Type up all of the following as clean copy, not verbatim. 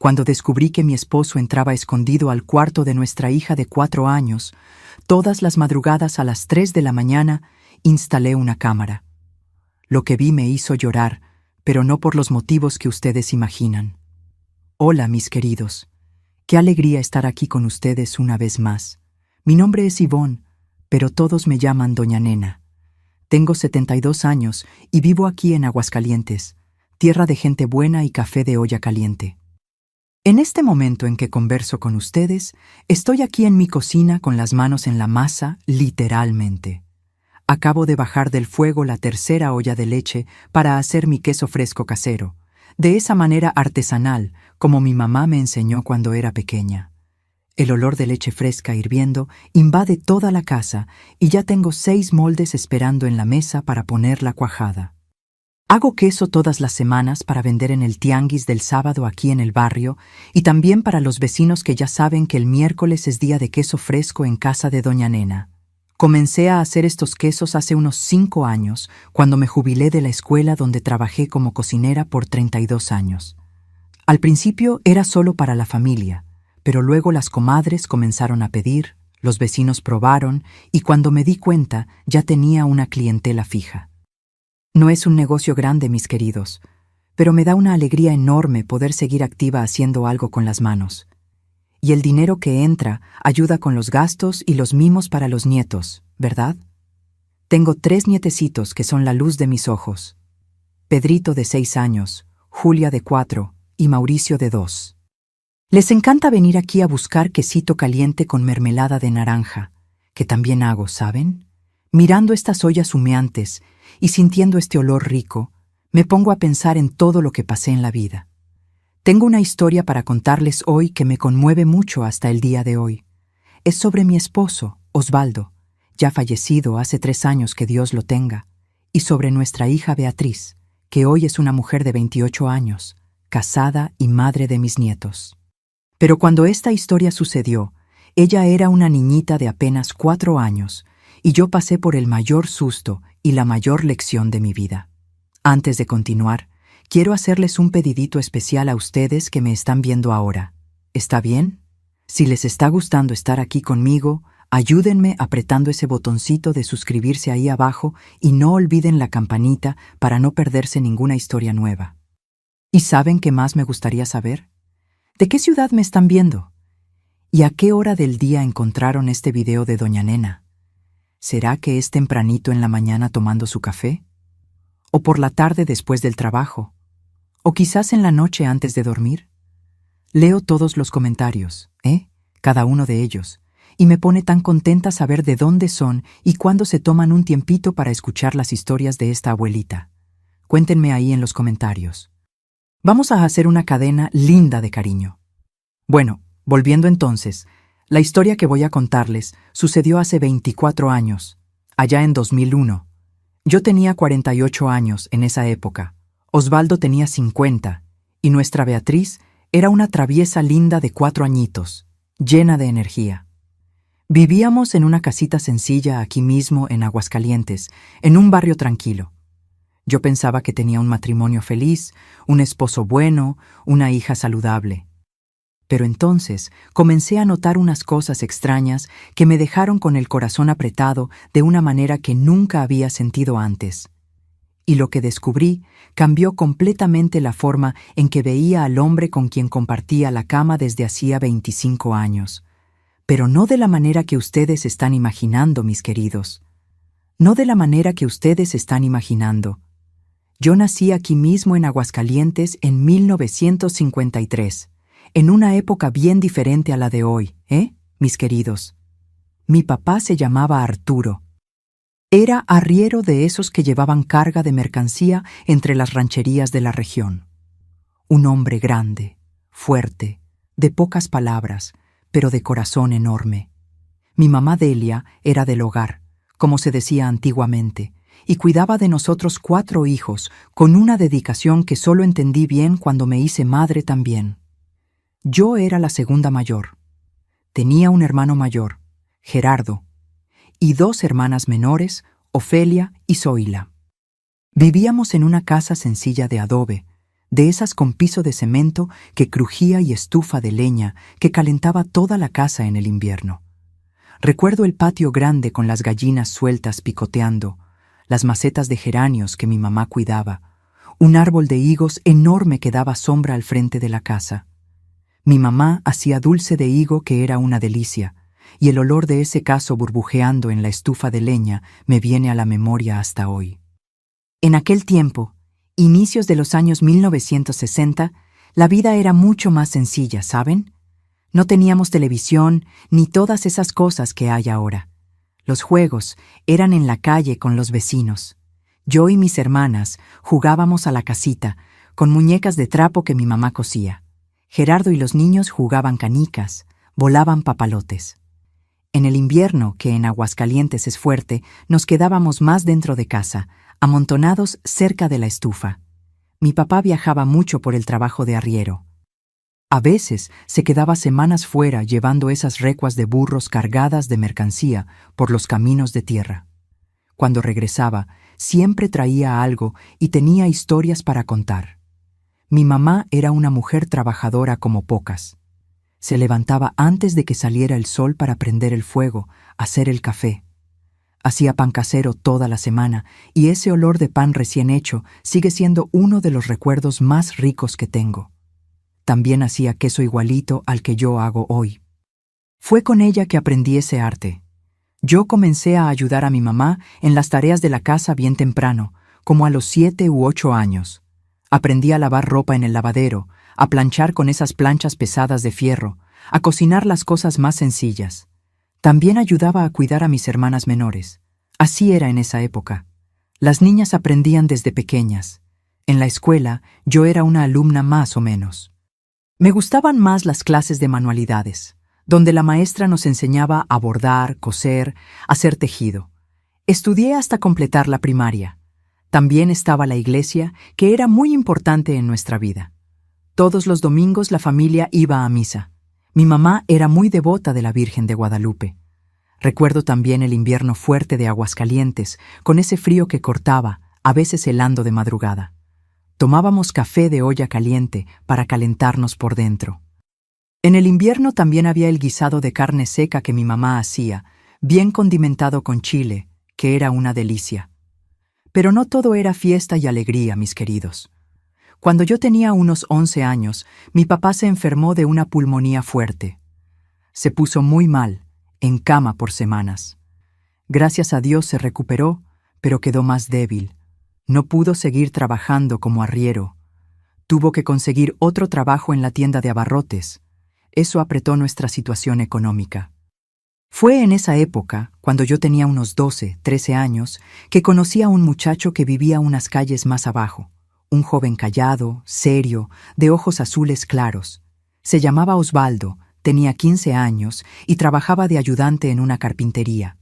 Cuando descubrí que mi esposo entraba escondido al cuarto de nuestra hija de 4 años, todas las madrugadas a las 3 de la mañana, instalé una cámara. Lo que vi me hizo llorar, pero no por los motivos que ustedes imaginan. Hola, mis queridos. Qué alegría estar aquí con ustedes una vez más. Mi nombre es Ivonne, pero todos me llaman Doña Nena. Tengo 72 años y vivo aquí en Aguascalientes, tierra de gente buena y café de olla caliente. En este momento en que converso con ustedes, estoy aquí en mi cocina con las manos en la masa, literalmente. Acabo de bajar del fuego la tercera olla de leche para hacer mi queso fresco casero, de esa manera artesanal, como mi mamá me enseñó cuando era pequeña. El olor de leche fresca hirviendo invade toda la casa y ya tengo 6 moldes esperando en la mesa para poner la cuajada. Hago queso todas las semanas para vender en el tianguis del sábado aquí en el barrio y también para los vecinos que ya saben que el miércoles es día de queso fresco en casa de Doña Nena. Comencé a hacer estos quesos hace unos 5 años, cuando me jubilé de la escuela donde trabajé como cocinera por 32 años. Al principio era solo para la familia, pero luego las comadres comenzaron a pedir, los vecinos probaron y cuando me di cuenta ya tenía una clientela fija. No es un negocio grande, mis queridos, pero me da una alegría enorme poder seguir activa haciendo algo con las manos. Y el dinero que entra ayuda con los gastos y los mimos para los nietos, ¿verdad? Tengo 3 nietecitos que son la luz de mis ojos. Pedrito de 6 años, Julia de 4 y Mauricio de 2. Les encanta venir aquí a buscar quesito caliente con mermelada de naranja, que también hago, ¿saben? Mirando estas ollas humeantes y sintiendo este olor rico, me pongo a pensar en todo lo que pasé en la vida. Tengo una historia para contarles hoy que me conmueve mucho hasta el día de hoy. Es sobre mi esposo, Osvaldo, ya fallecido hace 3 años, que Dios lo tenga, y sobre nuestra hija Beatriz, que hoy es una mujer de 28 años, casada y madre de mis nietos. Pero cuando esta historia sucedió, ella era una niñita de apenas 4 años, y yo pasé por el mayor susto y la mayor lección de mi vida. Antes de continuar, quiero hacerles un pedidito especial a ustedes que me están viendo ahora. ¿Está bien? Si les está gustando estar aquí conmigo, ayúdenme apretando ese botoncito de suscribirse ahí abajo y no olviden la campanita para no perderse ninguna historia nueva. ¿Y saben qué más me gustaría saber? ¿De qué ciudad me están viendo? ¿Y a qué hora del día encontraron este video de Doña Nena? ¿Será que es tempranito en la mañana tomando su café? ¿O por la tarde después del trabajo? ¿O quizás en la noche antes de dormir? Leo todos los comentarios, cada uno de ellos, y me pone tan contenta saber de dónde son y cuándo se toman un tiempito para escuchar las historias de esta abuelita. Cuéntenme ahí en los comentarios. Vamos a hacer una cadena linda de cariño. Bueno, volviendo entonces, la historia que voy a contarles sucedió hace 24 años, allá en 2001. Yo tenía 48 años en esa época, Osvaldo tenía 50, y nuestra Beatriz era una traviesa linda de 4 añitos, llena de energía. Vivíamos en una casita sencilla aquí mismo en Aguascalientes, en un barrio tranquilo. Yo pensaba que tenía un matrimonio feliz, un esposo bueno, una hija saludable. Pero entonces comencé a notar unas cosas extrañas que me dejaron con el corazón apretado de una manera que nunca había sentido antes. Y lo que descubrí cambió completamente la forma en que veía al hombre con quien compartía la cama desde hacía 25 años. Pero no de la manera que ustedes están imaginando, mis queridos. No de la manera que ustedes están imaginando. Yo nací aquí mismo en Aguascalientes en 1953, en una época bien diferente a la de hoy, mis queridos. Mi papá se llamaba Arturo. Era arriero de esos que llevaban carga de mercancía entre las rancherías de la región. Un hombre grande, fuerte, de pocas palabras, pero de corazón enorme. Mi mamá Delia era del hogar, como se decía antiguamente, y cuidaba de nosotros 4 hijos con una dedicación que solo entendí bien cuando me hice madre también. Yo era la segunda mayor. Tenía un hermano mayor, Gerardo, y 2 hermanas menores, Ofelia y Zoila. Vivíamos en una casa sencilla de adobe, de esas con piso de cemento que crujía y estufa de leña que calentaba toda la casa en el invierno. Recuerdo el patio grande con las gallinas sueltas picoteando, las macetas de geranios que mi mamá cuidaba, un árbol de higos enorme que daba sombra al frente de la casa. Mi mamá hacía dulce de higo que era una delicia, y el olor de ese caso burbujeando en la estufa de leña me viene a la memoria hasta hoy. En aquel tiempo, inicios de los años 1960, la vida era mucho más sencilla, ¿saben? No teníamos televisión ni todas esas cosas que hay ahora. Los juegos eran en la calle con los vecinos. Yo y mis hermanas jugábamos a la casita, con muñecas de trapo que mi mamá cosía. Gerardo y los niños jugaban canicas, volaban papalotes. En el invierno, que en Aguascalientes es fuerte, nos quedábamos más dentro de casa, amontonados cerca de la estufa. Mi papá viajaba mucho por el trabajo de arriero. A veces se quedaba semanas fuera llevando esas recuas de burros cargadas de mercancía por los caminos de tierra. Cuando regresaba, siempre traía algo y tenía historias para contar. Mi mamá era una mujer trabajadora como pocas. Se levantaba antes de que saliera el sol para prender el fuego, hacer el café. Hacía pan casero toda la semana y ese olor de pan recién hecho sigue siendo uno de los recuerdos más ricos que tengo. También hacía queso igualito al que yo hago hoy. Fue con ella que aprendí ese arte. Yo comencé a ayudar a mi mamá en las tareas de la casa bien temprano, como a los 7 u 8 años. Aprendí a lavar ropa en el lavadero, a planchar con esas planchas pesadas de fierro, a cocinar las cosas más sencillas. También ayudaba a cuidar a mis hermanas menores. Así era en esa época. Las niñas aprendían desde pequeñas. En la escuela, yo era una alumna más o menos. Me gustaban más las clases de manualidades, donde la maestra nos enseñaba a bordar, coser, hacer tejido. Estudié hasta completar la primaria. También estaba la iglesia, que era muy importante en nuestra vida. Todos los domingos la familia iba a misa. Mi mamá era muy devota de la Virgen de Guadalupe. Recuerdo también el invierno fuerte de Aguascalientes, con ese frío que cortaba, a veces helando de madrugada. Tomábamos café de olla caliente para calentarnos por dentro. En el invierno también había el guisado de carne seca que mi mamá hacía, bien condimentado con chile, que era una delicia. Pero no todo era fiesta y alegría, mis queridos. Cuando yo tenía unos 11 años, mi papá se enfermó de una pulmonía fuerte. Se puso muy mal, en cama por semanas. Gracias a Dios se recuperó, pero quedó más débil. No pudo seguir trabajando como arriero. Tuvo que conseguir otro trabajo en la tienda de abarrotes. Eso apretó nuestra situación económica. Fue en esa época, cuando yo tenía unos 12, 13 años, que conocí a un muchacho que vivía unas calles más abajo. Un joven callado, serio, de ojos azules claros. Se llamaba Osvaldo, tenía 15 años y trabajaba de ayudante en una carpintería.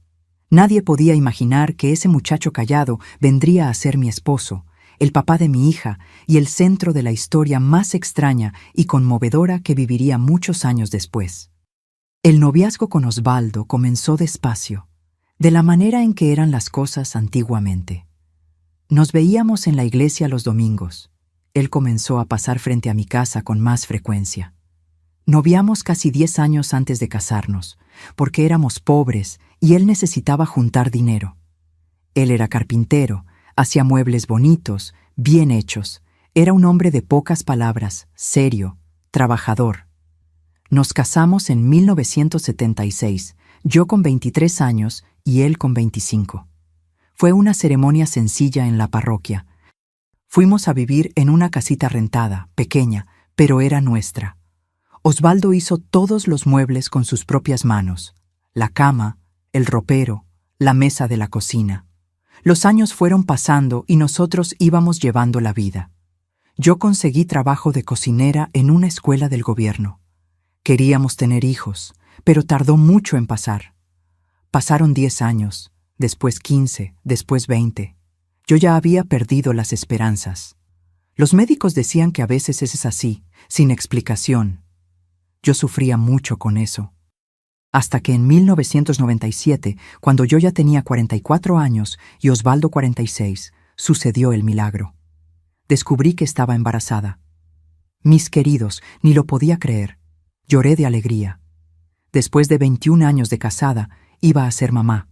Nadie podía imaginar que ese muchacho callado vendría a ser mi esposo, el papá de mi hija y el centro de la historia más extraña y conmovedora que viviría muchos años después. El noviazgo con Osvaldo comenzó despacio, de la manera en que eran las cosas antiguamente. Nos veíamos en la iglesia los domingos. Él comenzó a pasar frente a mi casa con más frecuencia. Noviamos casi 10 años antes de casarnos, porque éramos pobres y él necesitaba juntar dinero. Él era carpintero, hacía muebles bonitos, bien hechos. Era un hombre de pocas palabras, serio, trabajador. Nos casamos en 1976, yo con 23 años y él con 25. Fue una ceremonia sencilla en la parroquia. Fuimos a vivir en una casita rentada, pequeña, pero era nuestra. Osvaldo hizo todos los muebles con sus propias manos: la cama, el ropero, la mesa de la cocina. Los años fueron pasando y nosotros íbamos llevando la vida. Yo conseguí trabajo de cocinera en una escuela del gobierno. Queríamos tener hijos, pero tardó mucho en pasar. Pasaron 10 años, después 15, después 20. Yo ya había perdido las esperanzas. Los médicos decían que a veces es así, sin explicación. Yo sufría mucho con eso. Hasta que en 1997, cuando yo ya tenía 44 años y Osvaldo 46, sucedió el milagro. Descubrí que estaba embarazada. Mis queridos, ni lo podía creer. Lloré de alegría. Después de 21 años de casada, iba a ser mamá.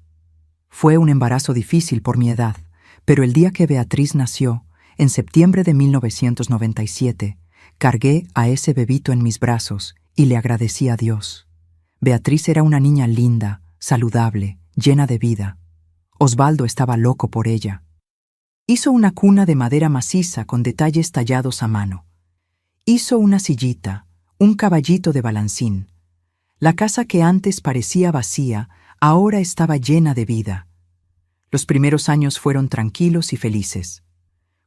Fue un embarazo difícil por mi edad, pero el día que Beatriz nació, en septiembre de 1997, cargué a ese bebito en mis brazos y le agradecí a Dios. Beatriz era una niña linda, saludable, llena de vida. Osvaldo estaba loco por ella. Hizo una cuna de madera maciza con detalles tallados a mano. Hizo una sillita, un caballito de balancín. La casa que antes parecía vacía, ahora estaba llena de vida. Los primeros años fueron tranquilos y felices.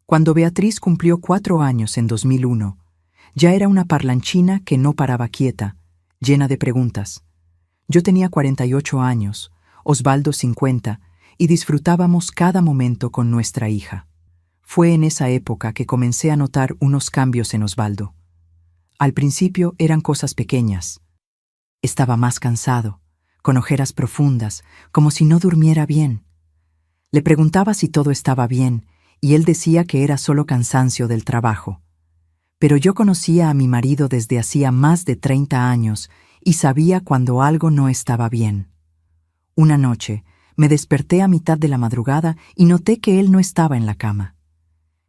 Cuando Beatriz cumplió 4 años en 2001, ya era una parlanchina que no paraba quieta, llena de preguntas. Yo tenía 48 años, Osvaldo 50, y disfrutábamos cada momento con nuestra hija. Fue en esa época que comencé a notar unos cambios en Osvaldo. Al principio eran cosas pequeñas. Estaba más cansado, con ojeras profundas, como si no durmiera bien. Le preguntaba si todo estaba bien, y él decía que era solo cansancio del trabajo. Pero yo conocía a mi marido desde hacía más de 30 años y sabía cuando algo no estaba bien. Una noche, me desperté a mitad de la madrugada y noté que él no estaba en la cama.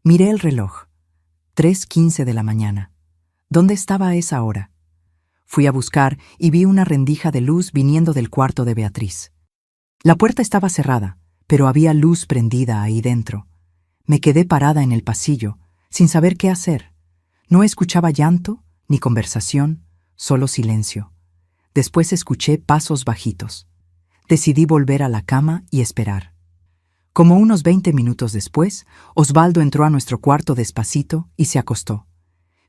Miré el reloj. 3:15 de la mañana. ¿Dónde estaba a esa hora? Fui a buscar y vi una rendija de luz viniendo del cuarto de Beatriz. La puerta estaba cerrada, pero había luz prendida ahí dentro. Me quedé parada en el pasillo, sin saber qué hacer. No escuchaba llanto, ni conversación, solo silencio. Después escuché pasos bajitos. Decidí volver a la cama y esperar. Como unos 20 minutos después, Osvaldo entró a nuestro cuarto despacito y se acostó.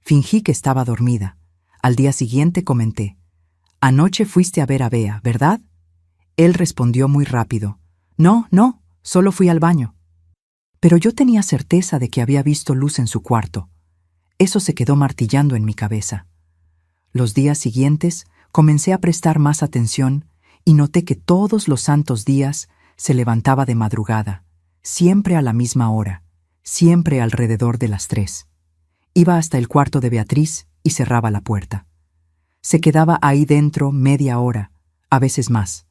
Fingí que estaba dormida. Al día siguiente comenté: «Anoche fuiste a ver a Bea, ¿verdad?». Él respondió muy rápido: «No, solo fui al baño». Pero yo tenía certeza de que había visto luz en su cuarto. Eso se quedó martillando en mi cabeza. Los días siguientes comencé a prestar más atención y noté que todos los santos días se levantaba de madrugada, siempre a la misma hora, siempre alrededor de las 3. Iba hasta el cuarto de Beatriz y cerraba la puerta. Se quedaba ahí dentro media hora, a veces más.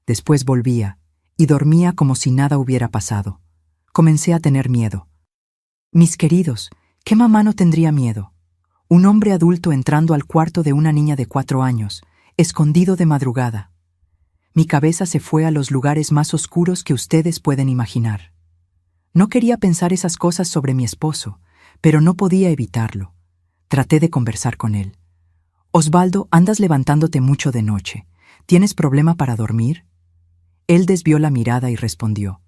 Después volvía y dormía como si nada hubiera pasado. Comencé a tener miedo. Mis queridos, ¿qué mamá no tendría miedo? Un hombre adulto entrando al cuarto de una niña de 4 años, escondido de madrugada. Mi cabeza se fue a los lugares más oscuros que ustedes pueden imaginar. No quería pensar esas cosas sobre mi esposo, pero no podía evitarlo. Traté de conversar con él. «Osvaldo, andas levantándote mucho de noche. ¿Tienes problema para dormir?». Él desvió la mirada y respondió: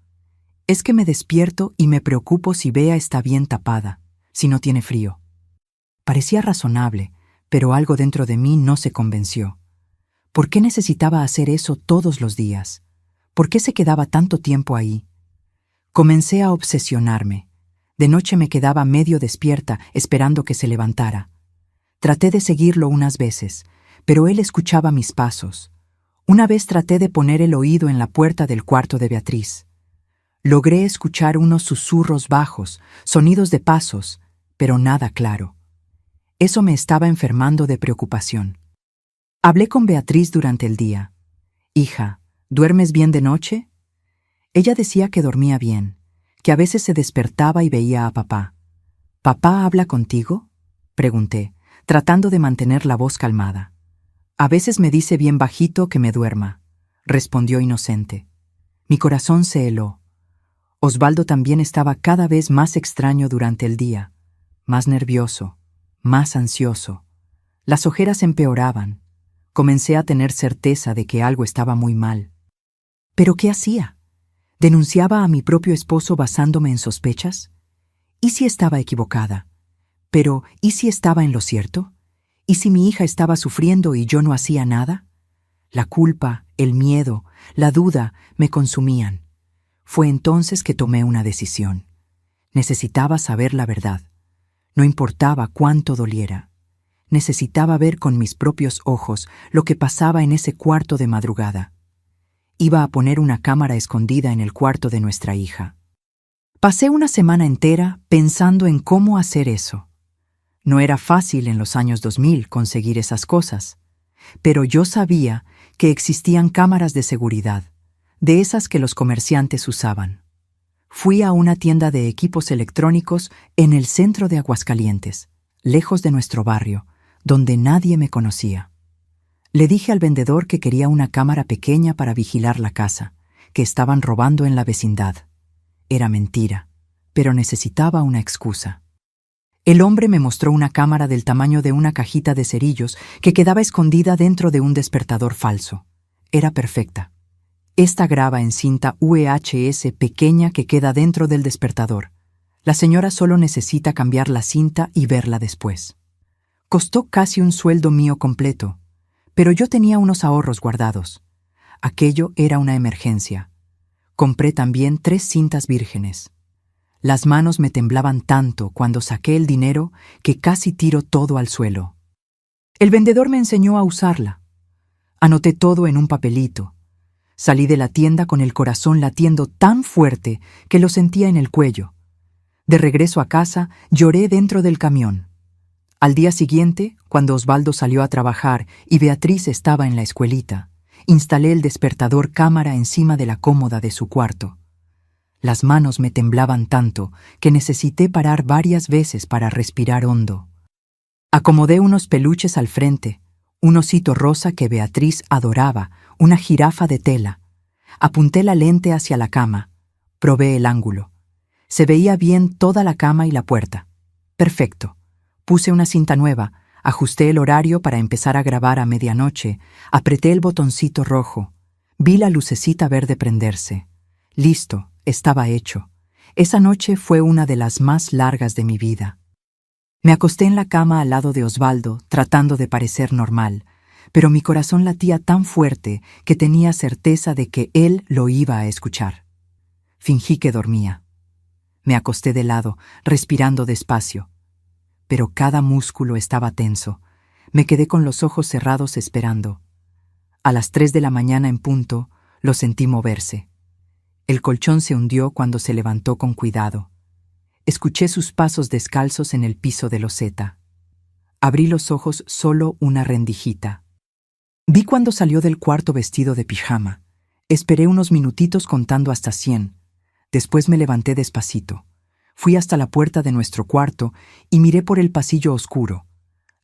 «Es que me despierto y me preocupo si Bea está bien tapada, si no tiene frío». Parecía razonable, pero algo dentro de mí no se convenció. ¿Por qué necesitaba hacer eso todos los días? ¿Por qué se quedaba tanto tiempo ahí? Comencé a obsesionarme. De noche me quedaba medio despierta esperando que se levantara. Traté de seguirlo unas veces, pero él escuchaba mis pasos. Una vez traté de poner el oído en la puerta del cuarto de Beatriz. Logré escuchar unos susurros bajos, sonidos de pasos, pero nada claro. Eso me estaba enfermando de preocupación. Hablé con Beatriz durante el día. «Hija, ¿duermes bien de noche?». Ella decía que dormía bien, que a veces se despertaba y veía a papá. «¿Papá habla contigo?», pregunté, tratando de mantener la voz calmada. «A veces me dice bien bajito que me duerma», respondió inocente. Mi corazón se heló. Osvaldo también estaba cada vez más extraño durante el día, más nervioso, más ansioso. Las ojeras empeoraban. Comencé a tener certeza de que algo estaba muy mal. ¿Pero qué hacía? ¿Denunciaba a mi propio esposo basándome en sospechas? ¿Y si estaba equivocada? Pero, ¿y si estaba en lo cierto? ¿Y si mi hija estaba sufriendo y yo no hacía nada? La culpa, el miedo, la duda me consumían. Fue entonces que tomé una decisión. Necesitaba saber la verdad. No importaba cuánto doliera. Necesitaba ver con mis propios ojos lo que pasaba en ese cuarto de madrugada. Iba a poner una cámara escondida en el cuarto de nuestra hija. Pasé una semana entera pensando en cómo hacer eso. No era fácil en los años 2000 conseguir esas cosas, pero yo sabía que existían cámaras de seguridad, de esas que los comerciantes usaban. Fui a una tienda de equipos electrónicos en el centro de Aguascalientes, lejos de nuestro barrio, donde nadie me conocía. Le dije al vendedor que quería una cámara pequeña para vigilar la casa, que estaban robando en la vecindad. Era mentira, pero necesitaba una excusa. El hombre me mostró una cámara del tamaño de una cajita de cerillos que quedaba escondida dentro de un despertador falso. Era perfecta. Esta graba en cinta VHS pequeña que queda dentro del despertador. La señora solo necesita cambiar la cinta y verla después. Costó casi un sueldo mío completo, pero yo tenía unos ahorros guardados. Aquello era una emergencia. Compré también 3 cintas vírgenes. Las manos me temblaban tanto cuando saqué el dinero que casi tiro todo al suelo. El vendedor me enseñó a usarla. Anoté todo en un papelito. Salí de la tienda con el corazón latiendo tan fuerte que lo sentía en el cuello. De regreso a casa, lloré dentro del camión. Al día siguiente, cuando Osvaldo salió a trabajar y Beatriz estaba en la escuelita, instalé el despertador cámara encima de la cómoda de su cuarto. Las manos me temblaban tanto que necesité parar varias veces para respirar hondo. Acomodé unos peluches al frente, un osito rosa que Beatriz adoraba, una jirafa de tela. Apunté la lente hacia la cama. Probé el ángulo. Se veía bien toda la cama y la puerta. Perfecto. Puse una cinta nueva, ajusté el horario para empezar a grabar a medianoche, apreté el botoncito rojo. Vi la lucecita verde prenderse. Listo, estaba hecho. Esa noche fue una de las más largas de mi vida. Me acosté en la cama al lado de Osvaldo, tratando de parecer normal, pero mi corazón latía tan fuerte que tenía certeza de que él lo iba a escuchar. Fingí que dormía. Me acosté de lado, respirando despacio. Pero cada músculo estaba tenso. Me quedé con los ojos cerrados esperando. A las 3 de la mañana en punto, lo sentí moverse. El colchón se hundió cuando se levantó con cuidado. Escuché sus pasos descalzos en el piso de loseta. Abrí los ojos solo una rendijita. Vi cuando salió del cuarto vestido de pijama. Esperé unos minutitos contando hasta 100. Después me levanté despacito. Fui hasta la puerta de nuestro cuarto y miré por el pasillo oscuro.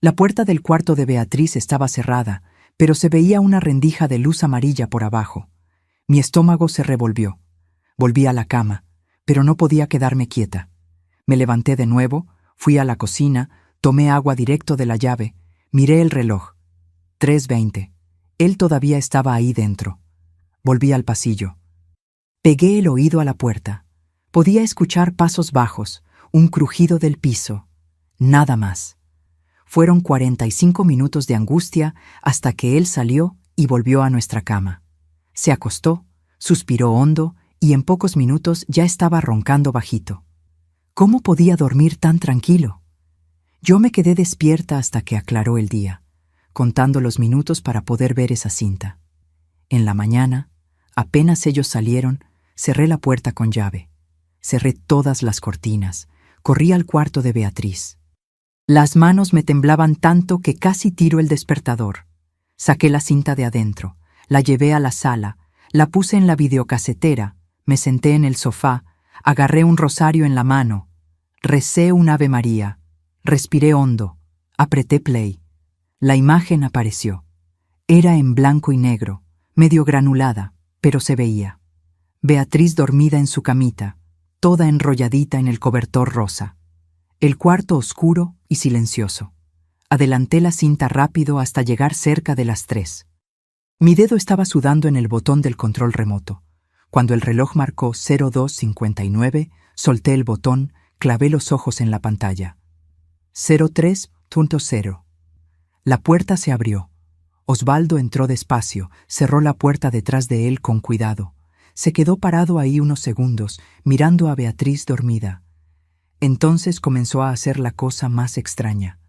La puerta del cuarto de Beatriz estaba cerrada, pero se veía una rendija de luz amarilla por abajo. Mi estómago se revolvió. Volví a la cama, pero no podía quedarme quieta. Me levanté de nuevo, fui a la cocina, tomé agua directo de la llave, miré el reloj. 3:20. Él todavía estaba ahí dentro. Volví al pasillo. Pegué el oído a la puerta. Podía escuchar pasos bajos, un crujido del piso. Nada más. Fueron 45 minutos de angustia hasta que él salió y volvió a nuestra cama. Se acostó, suspiró hondo y en pocos minutos ya estaba roncando bajito. ¿Cómo podía dormir tan tranquilo? Yo me quedé despierta hasta que aclaró el día, contando los minutos para poder ver esa cinta. En la mañana, apenas ellos salieron, cerré la puerta con llave. Cerré todas las cortinas. Corrí al cuarto de Beatriz. Las manos me temblaban tanto que casi tiro el despertador. Saqué la cinta de adentro, la llevé a la sala, la puse en la videocasetera, me senté en el sofá, agarré un rosario en la mano, recé un Ave María, respiré hondo, apreté play. La imagen apareció. Era en blanco y negro, medio granulada, pero se veía. Beatriz dormida en su camita, toda enrolladita en el cobertor rosa. El cuarto oscuro y silencioso. Adelanté la cinta rápido hasta llegar cerca de las 3. Mi dedo estaba sudando en el botón del control remoto. Cuando el reloj marcó 02:59, solté el botón, clavé los ojos en la pantalla. 03:0. La puerta se abrió. Osvaldo entró despacio, cerró la puerta detrás de él con cuidado. Se quedó parado ahí unos segundos, mirando a Beatriz dormida. Entonces comenzó a hacer la cosa más extraña.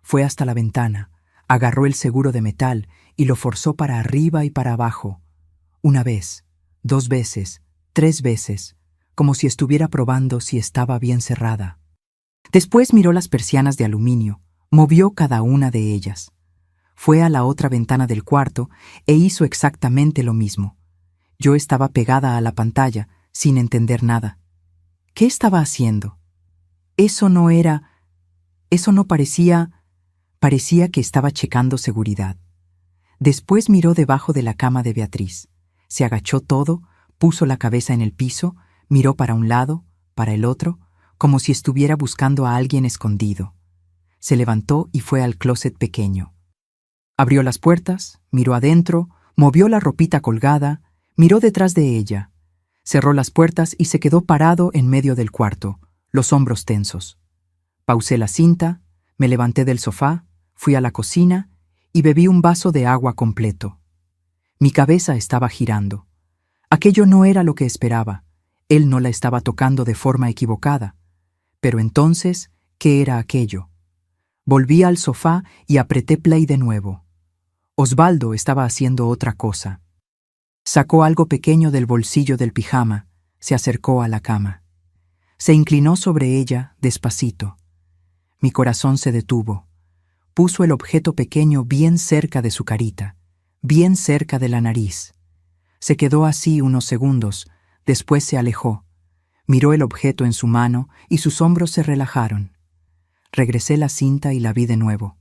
Fue hasta la ventana, agarró el seguro de metal y lo forzó para arriba y para abajo. Una vez, 2 veces, 3 veces, como si estuviera probando si estaba bien cerrada. Después miró las persianas de aluminio, movió cada una de ellas. Fue a la otra ventana del cuarto e hizo exactamente lo mismo. Yo estaba pegada a la pantalla, sin entender nada. ¿Qué estaba haciendo? Eso no parecía que estaba checando seguridad. Después miró debajo de la cama de Beatriz. Se agachó todo, puso la cabeza en el piso, miró para un lado, para el otro, como si estuviera buscando a alguien escondido. Se levantó y fue al closet pequeño. Abrió las puertas, miró adentro, movió la ropita colgada, miró detrás de ella. Cerró las puertas y se quedó parado en medio del cuarto, los hombros tensos. Pausé la cinta, me levanté del sofá, fui a la cocina y bebí un vaso de agua completo. Mi cabeza estaba girando. Aquello no era lo que esperaba. Él no la estaba tocando de forma equivocada. Pero entonces, ¿qué era aquello? Volví al sofá y apreté play de nuevo. Osvaldo estaba haciendo otra cosa. Sacó algo pequeño del bolsillo del pijama, se acercó a la cama. Se inclinó sobre ella, despacito. Mi corazón se detuvo. Puso el objeto pequeño bien cerca de su carita, bien cerca de la nariz. Se quedó así unos segundos, después se alejó. Miró el objeto en su mano y sus hombros se relajaron. Regresé la cinta y la vi de nuevo.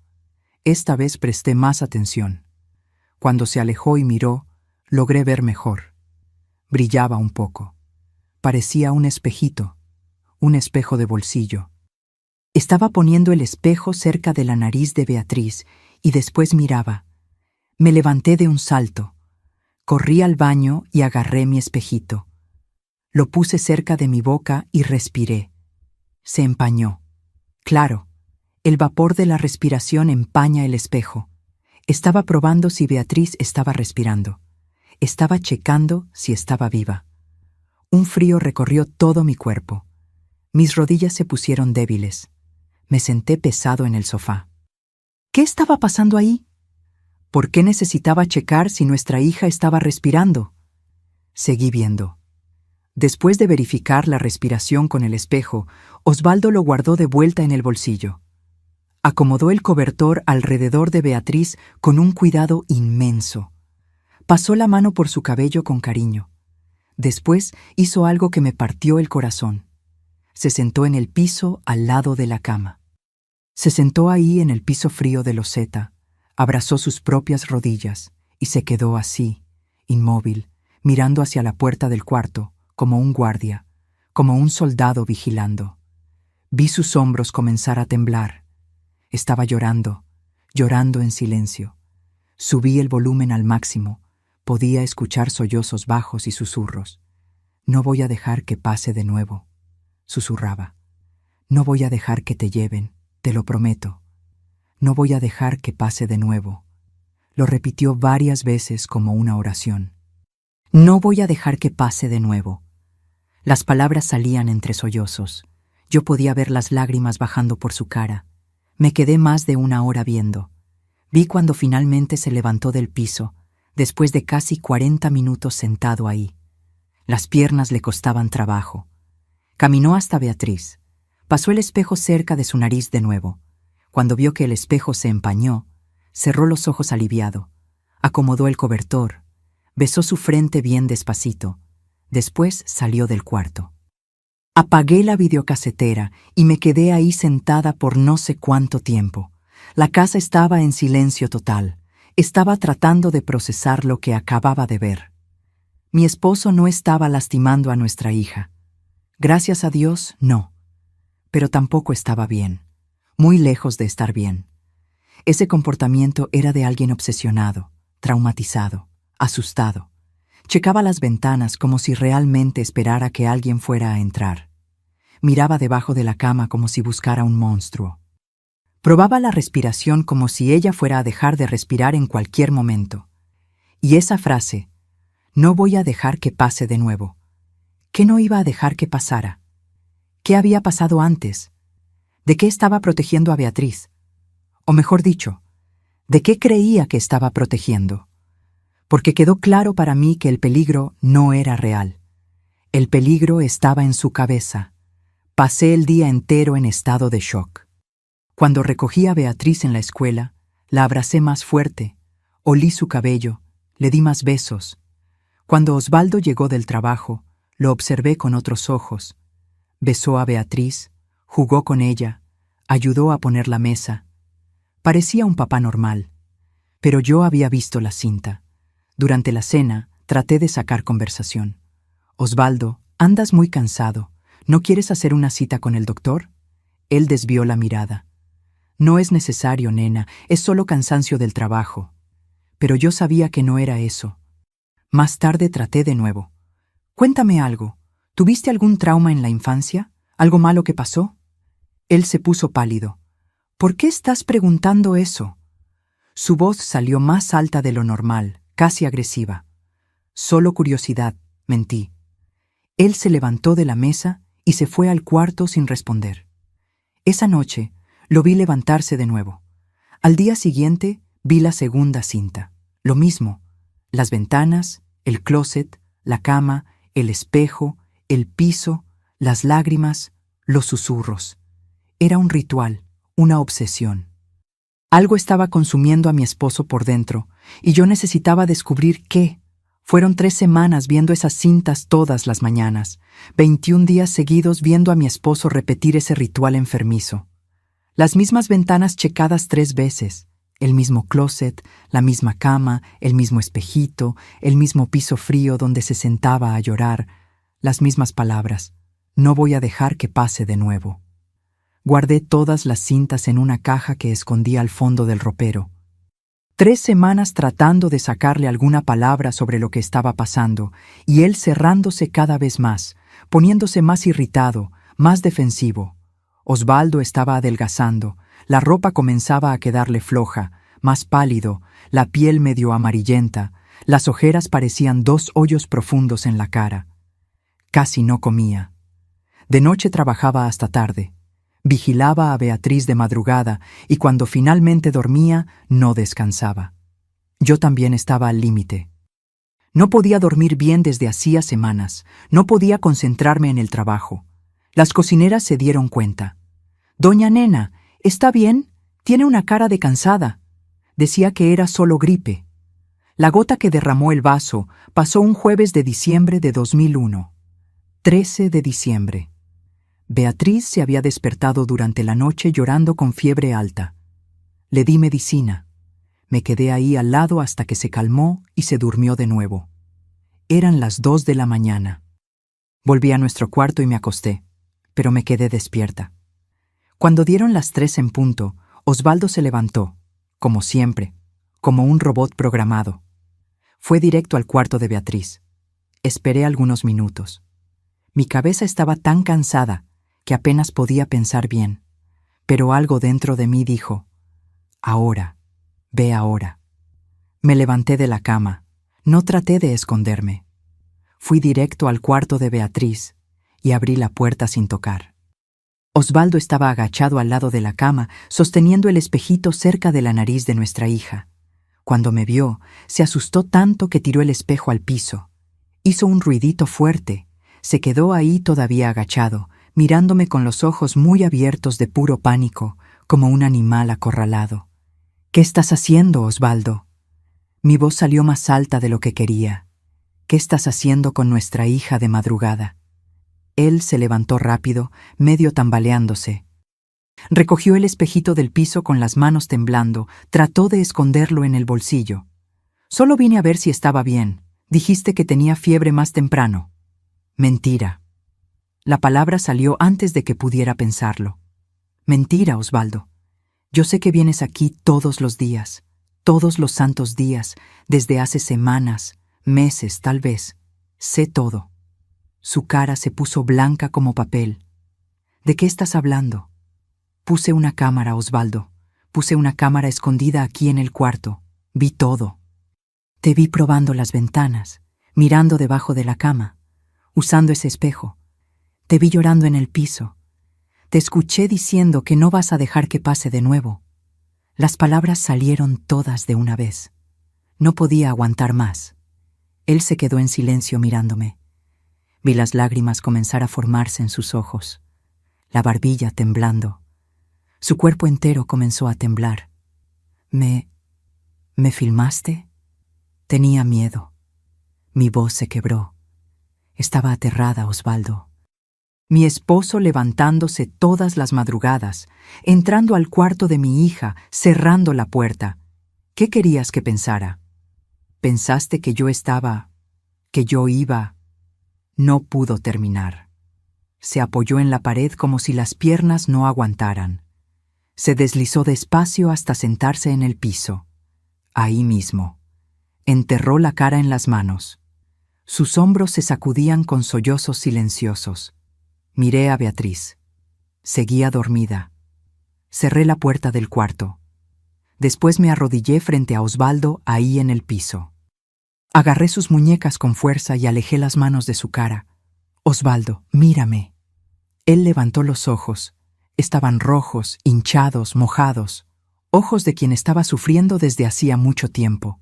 Esta vez presté más atención. Cuando se alejó y miró, logré ver mejor. Brillaba un poco. Parecía un espejito, un espejo de bolsillo. Estaba poniendo el espejo cerca de la nariz de Beatriz y después miraba. Me levanté de un salto. Corrí al baño y agarré mi espejito. Lo puse cerca de mi boca y respiré. Se empañó. Claro, el vapor de la respiración empaña el espejo. Estaba probando si Beatriz estaba respirando. Estaba checando si estaba viva. Un frío recorrió todo mi cuerpo. Mis rodillas se pusieron débiles. Me senté pesado en el sofá. ¿Qué estaba pasando ahí? ¿Por qué necesitaba checar si nuestra hija estaba respirando? Seguí viendo. Después de verificar la respiración con el espejo, Osvaldo lo guardó de vuelta en el bolsillo. Acomodó el cobertor alrededor de Beatriz con un cuidado inmenso. Pasó la mano por su cabello con cariño. Después hizo algo que me partió el corazón. Se sentó en el piso al lado de la cama. Se sentó ahí en el piso frío de loseta, abrazó sus propias rodillas y se quedó así, inmóvil, mirando hacia la puerta del cuarto, como un guardia, como un soldado vigilando. Vi sus hombros comenzar a temblar. Estaba llorando, llorando en silencio. Subí el volumen al máximo. Podía escuchar sollozos bajos y susurros. No voy a dejar que pase de nuevo, susurraba. No voy a dejar que te lleven, te lo prometo. No voy a dejar que pase de nuevo. Lo repitió varias veces como una oración. No voy a dejar que pase de nuevo. Las palabras salían entre sollozos. Yo podía ver las lágrimas bajando por su cara. Me quedé más de una hora viendo. Vi cuando finalmente se levantó del piso, después de casi 40 minutos sentado ahí. Las piernas le costaban trabajo. Caminó hasta Beatriz. Pasó el espejo cerca de su nariz de nuevo. Cuando vio que el espejo se empañó, cerró los ojos aliviado. Acomodó el cobertor. Besó su frente bien despacito. Después salió del cuarto. Apagué la videocasetera y me quedé ahí sentada por no sé cuánto tiempo. La casa estaba en silencio total. Estaba tratando de procesar lo que acababa de ver. Mi esposo no estaba lastimando a nuestra hija. Gracias a Dios, no. Pero tampoco estaba bien. Muy lejos de estar bien. Ese comportamiento era de alguien obsesionado, traumatizado, asustado. Checaba las ventanas como si realmente esperara que alguien fuera a entrar. Miraba debajo de la cama como si buscara un monstruo. Probaba la respiración como si ella fuera a dejar de respirar en cualquier momento. Y esa frase, no voy a dejar que pase de nuevo. ¿Qué no iba a dejar que pasara? ¿Qué había pasado antes? ¿De qué estaba protegiendo a Beatriz? O mejor dicho, ¿de qué creía que estaba protegiendo? Porque quedó claro para mí que el peligro no era real. El peligro estaba en su cabeza. Pasé el día entero en estado de shock. Cuando recogí a Beatriz en la escuela, la abracé más fuerte, olí su cabello, le di más besos. Cuando Osvaldo llegó del trabajo, lo observé con otros ojos. Besó a Beatriz, jugó con ella, ayudó a poner la mesa. Parecía un papá normal, pero yo había visto la cinta. Durante la cena, traté de sacar conversación. Osvaldo, andas muy cansado. ¿No quieres hacer una cita con el doctor? Él desvió la mirada. No es necesario, nena, es solo cansancio del trabajo. Pero yo sabía que no era eso. Más tarde traté de nuevo. Cuéntame algo. ¿Tuviste algún trauma en la infancia? ¿Algo malo que pasó? Él se puso pálido. ¿Por qué estás preguntando eso? Su voz salió más alta de lo normal, casi agresiva. Solo curiosidad, mentí. Él se levantó de la mesa y se fue al cuarto sin responder. Esa noche lo vi levantarse de nuevo. Al día siguiente vi la segunda cinta. Lo mismo. Las ventanas, el closet, la cama, el espejo, el piso, las lágrimas, los susurros. Era un ritual, una obsesión. Algo estaba consumiendo a mi esposo por dentro, y yo necesitaba descubrir qué. Fueron 3 semanas viendo esas cintas todas las mañanas, 21 días seguidos viendo a mi esposo repetir ese ritual enfermizo. Las mismas ventanas checadas 3 veces, el mismo closet, la misma cama, el mismo espejito, el mismo piso frío donde se sentaba a llorar, las mismas palabras: no voy a dejar que pase de nuevo. Guardé todas las cintas en una caja que escondí al fondo del ropero. 3 semanas tratando de sacarle alguna palabra sobre lo que estaba pasando, y él cerrándose cada vez más, poniéndose más irritado, más defensivo. Osvaldo estaba adelgazando, la ropa comenzaba a quedarle floja, más pálido, la piel medio amarillenta, las ojeras parecían 2 hoyos profundos en la cara. Casi no comía. De noche trabajaba hasta tarde. Vigilaba a Beatriz de madrugada y cuando finalmente dormía, no descansaba. Yo también estaba al límite. No podía dormir bien desde hacía semanas, no podía concentrarme en el trabajo. Las cocineras se dieron cuenta. «Doña Nena, ¿está bien? Tiene una cara de cansada». Decía que era solo gripe. La gota que derramó el vaso pasó un jueves de diciembre de 2001. 13 de diciembre. Beatriz se había despertado durante la noche llorando con fiebre alta. Le di medicina. Me quedé ahí al lado hasta que se calmó y se durmió de nuevo. Eran las 2 de la mañana. Volví a nuestro cuarto y me acosté, pero me quedé despierta. Cuando dieron las 3 en punto, Osvaldo se levantó, como siempre, como un robot programado. Fue directo al cuarto de Beatriz. Esperé algunos minutos. Mi cabeza estaba tan cansada que apenas podía pensar bien, pero algo dentro de mí dijo: «Ahora, ve ahora». Me levanté de la cama, no traté de esconderme. Fui directo al cuarto de Beatriz y abrí la puerta sin tocar. Osvaldo estaba agachado al lado de la cama, sosteniendo el espejito cerca de la nariz de nuestra hija. Cuando me vio, se asustó tanto que tiró el espejo al piso. Hizo un ruidito fuerte, se quedó ahí todavía agachado, mirándome con los ojos muy abiertos de puro pánico, como un animal acorralado. «¿Qué estás haciendo, Osvaldo?» Mi voz salió más alta de lo que quería. «¿Qué estás haciendo con nuestra hija de madrugada?» Él se levantó rápido, medio tambaleándose. Recogió el espejito del piso con las manos temblando, trató de esconderlo en el bolsillo. «Solo vine a ver si estaba bien. Dijiste que tenía fiebre más temprano». «Mentira». La palabra salió antes de que pudiera pensarlo. «Mentira, Osvaldo. Yo sé que vienes aquí todos los días, todos los santos días, desde hace semanas, meses tal vez. Sé todo». Su cara se puso blanca como papel. «¿De qué estás hablando?» «Puse una cámara, Osvaldo. Puse una cámara escondida aquí en el cuarto. Vi todo. Te vi probando las ventanas, mirando debajo de la cama, usando ese espejo. Te vi llorando en el piso. Te escuché diciendo que no vas a dejar que pase de nuevo». Las palabras salieron todas de una vez. No podía aguantar más. Él se quedó en silencio mirándome. Vi las lágrimas comenzar a formarse en sus ojos, la barbilla temblando. Su cuerpo entero comenzó a temblar. ¿Me filmaste? Tenía miedo. Mi voz se quebró. Estaba aterrada, Osvaldo. Mi esposo levantándose todas las madrugadas, entrando al cuarto de mi hija, cerrando la puerta. ¿Qué querías que pensara? ¿Pensaste que yo iba? No pudo terminar. Se apoyó en la pared como si las piernas no aguantaran. Se deslizó despacio hasta sentarse en el piso. Ahí mismo. Enterró la cara en las manos. Sus hombros se sacudían con sollozos silenciosos. Miré a Beatriz. Seguía dormida. Cerré la puerta del cuarto. Después me arrodillé frente a Osvaldo ahí en el piso. Agarré sus muñecas con fuerza y alejé las manos de su cara. Osvaldo, mírame. Él levantó los ojos. Estaban rojos, hinchados, mojados. Ojos de quien estaba sufriendo desde hacía mucho tiempo.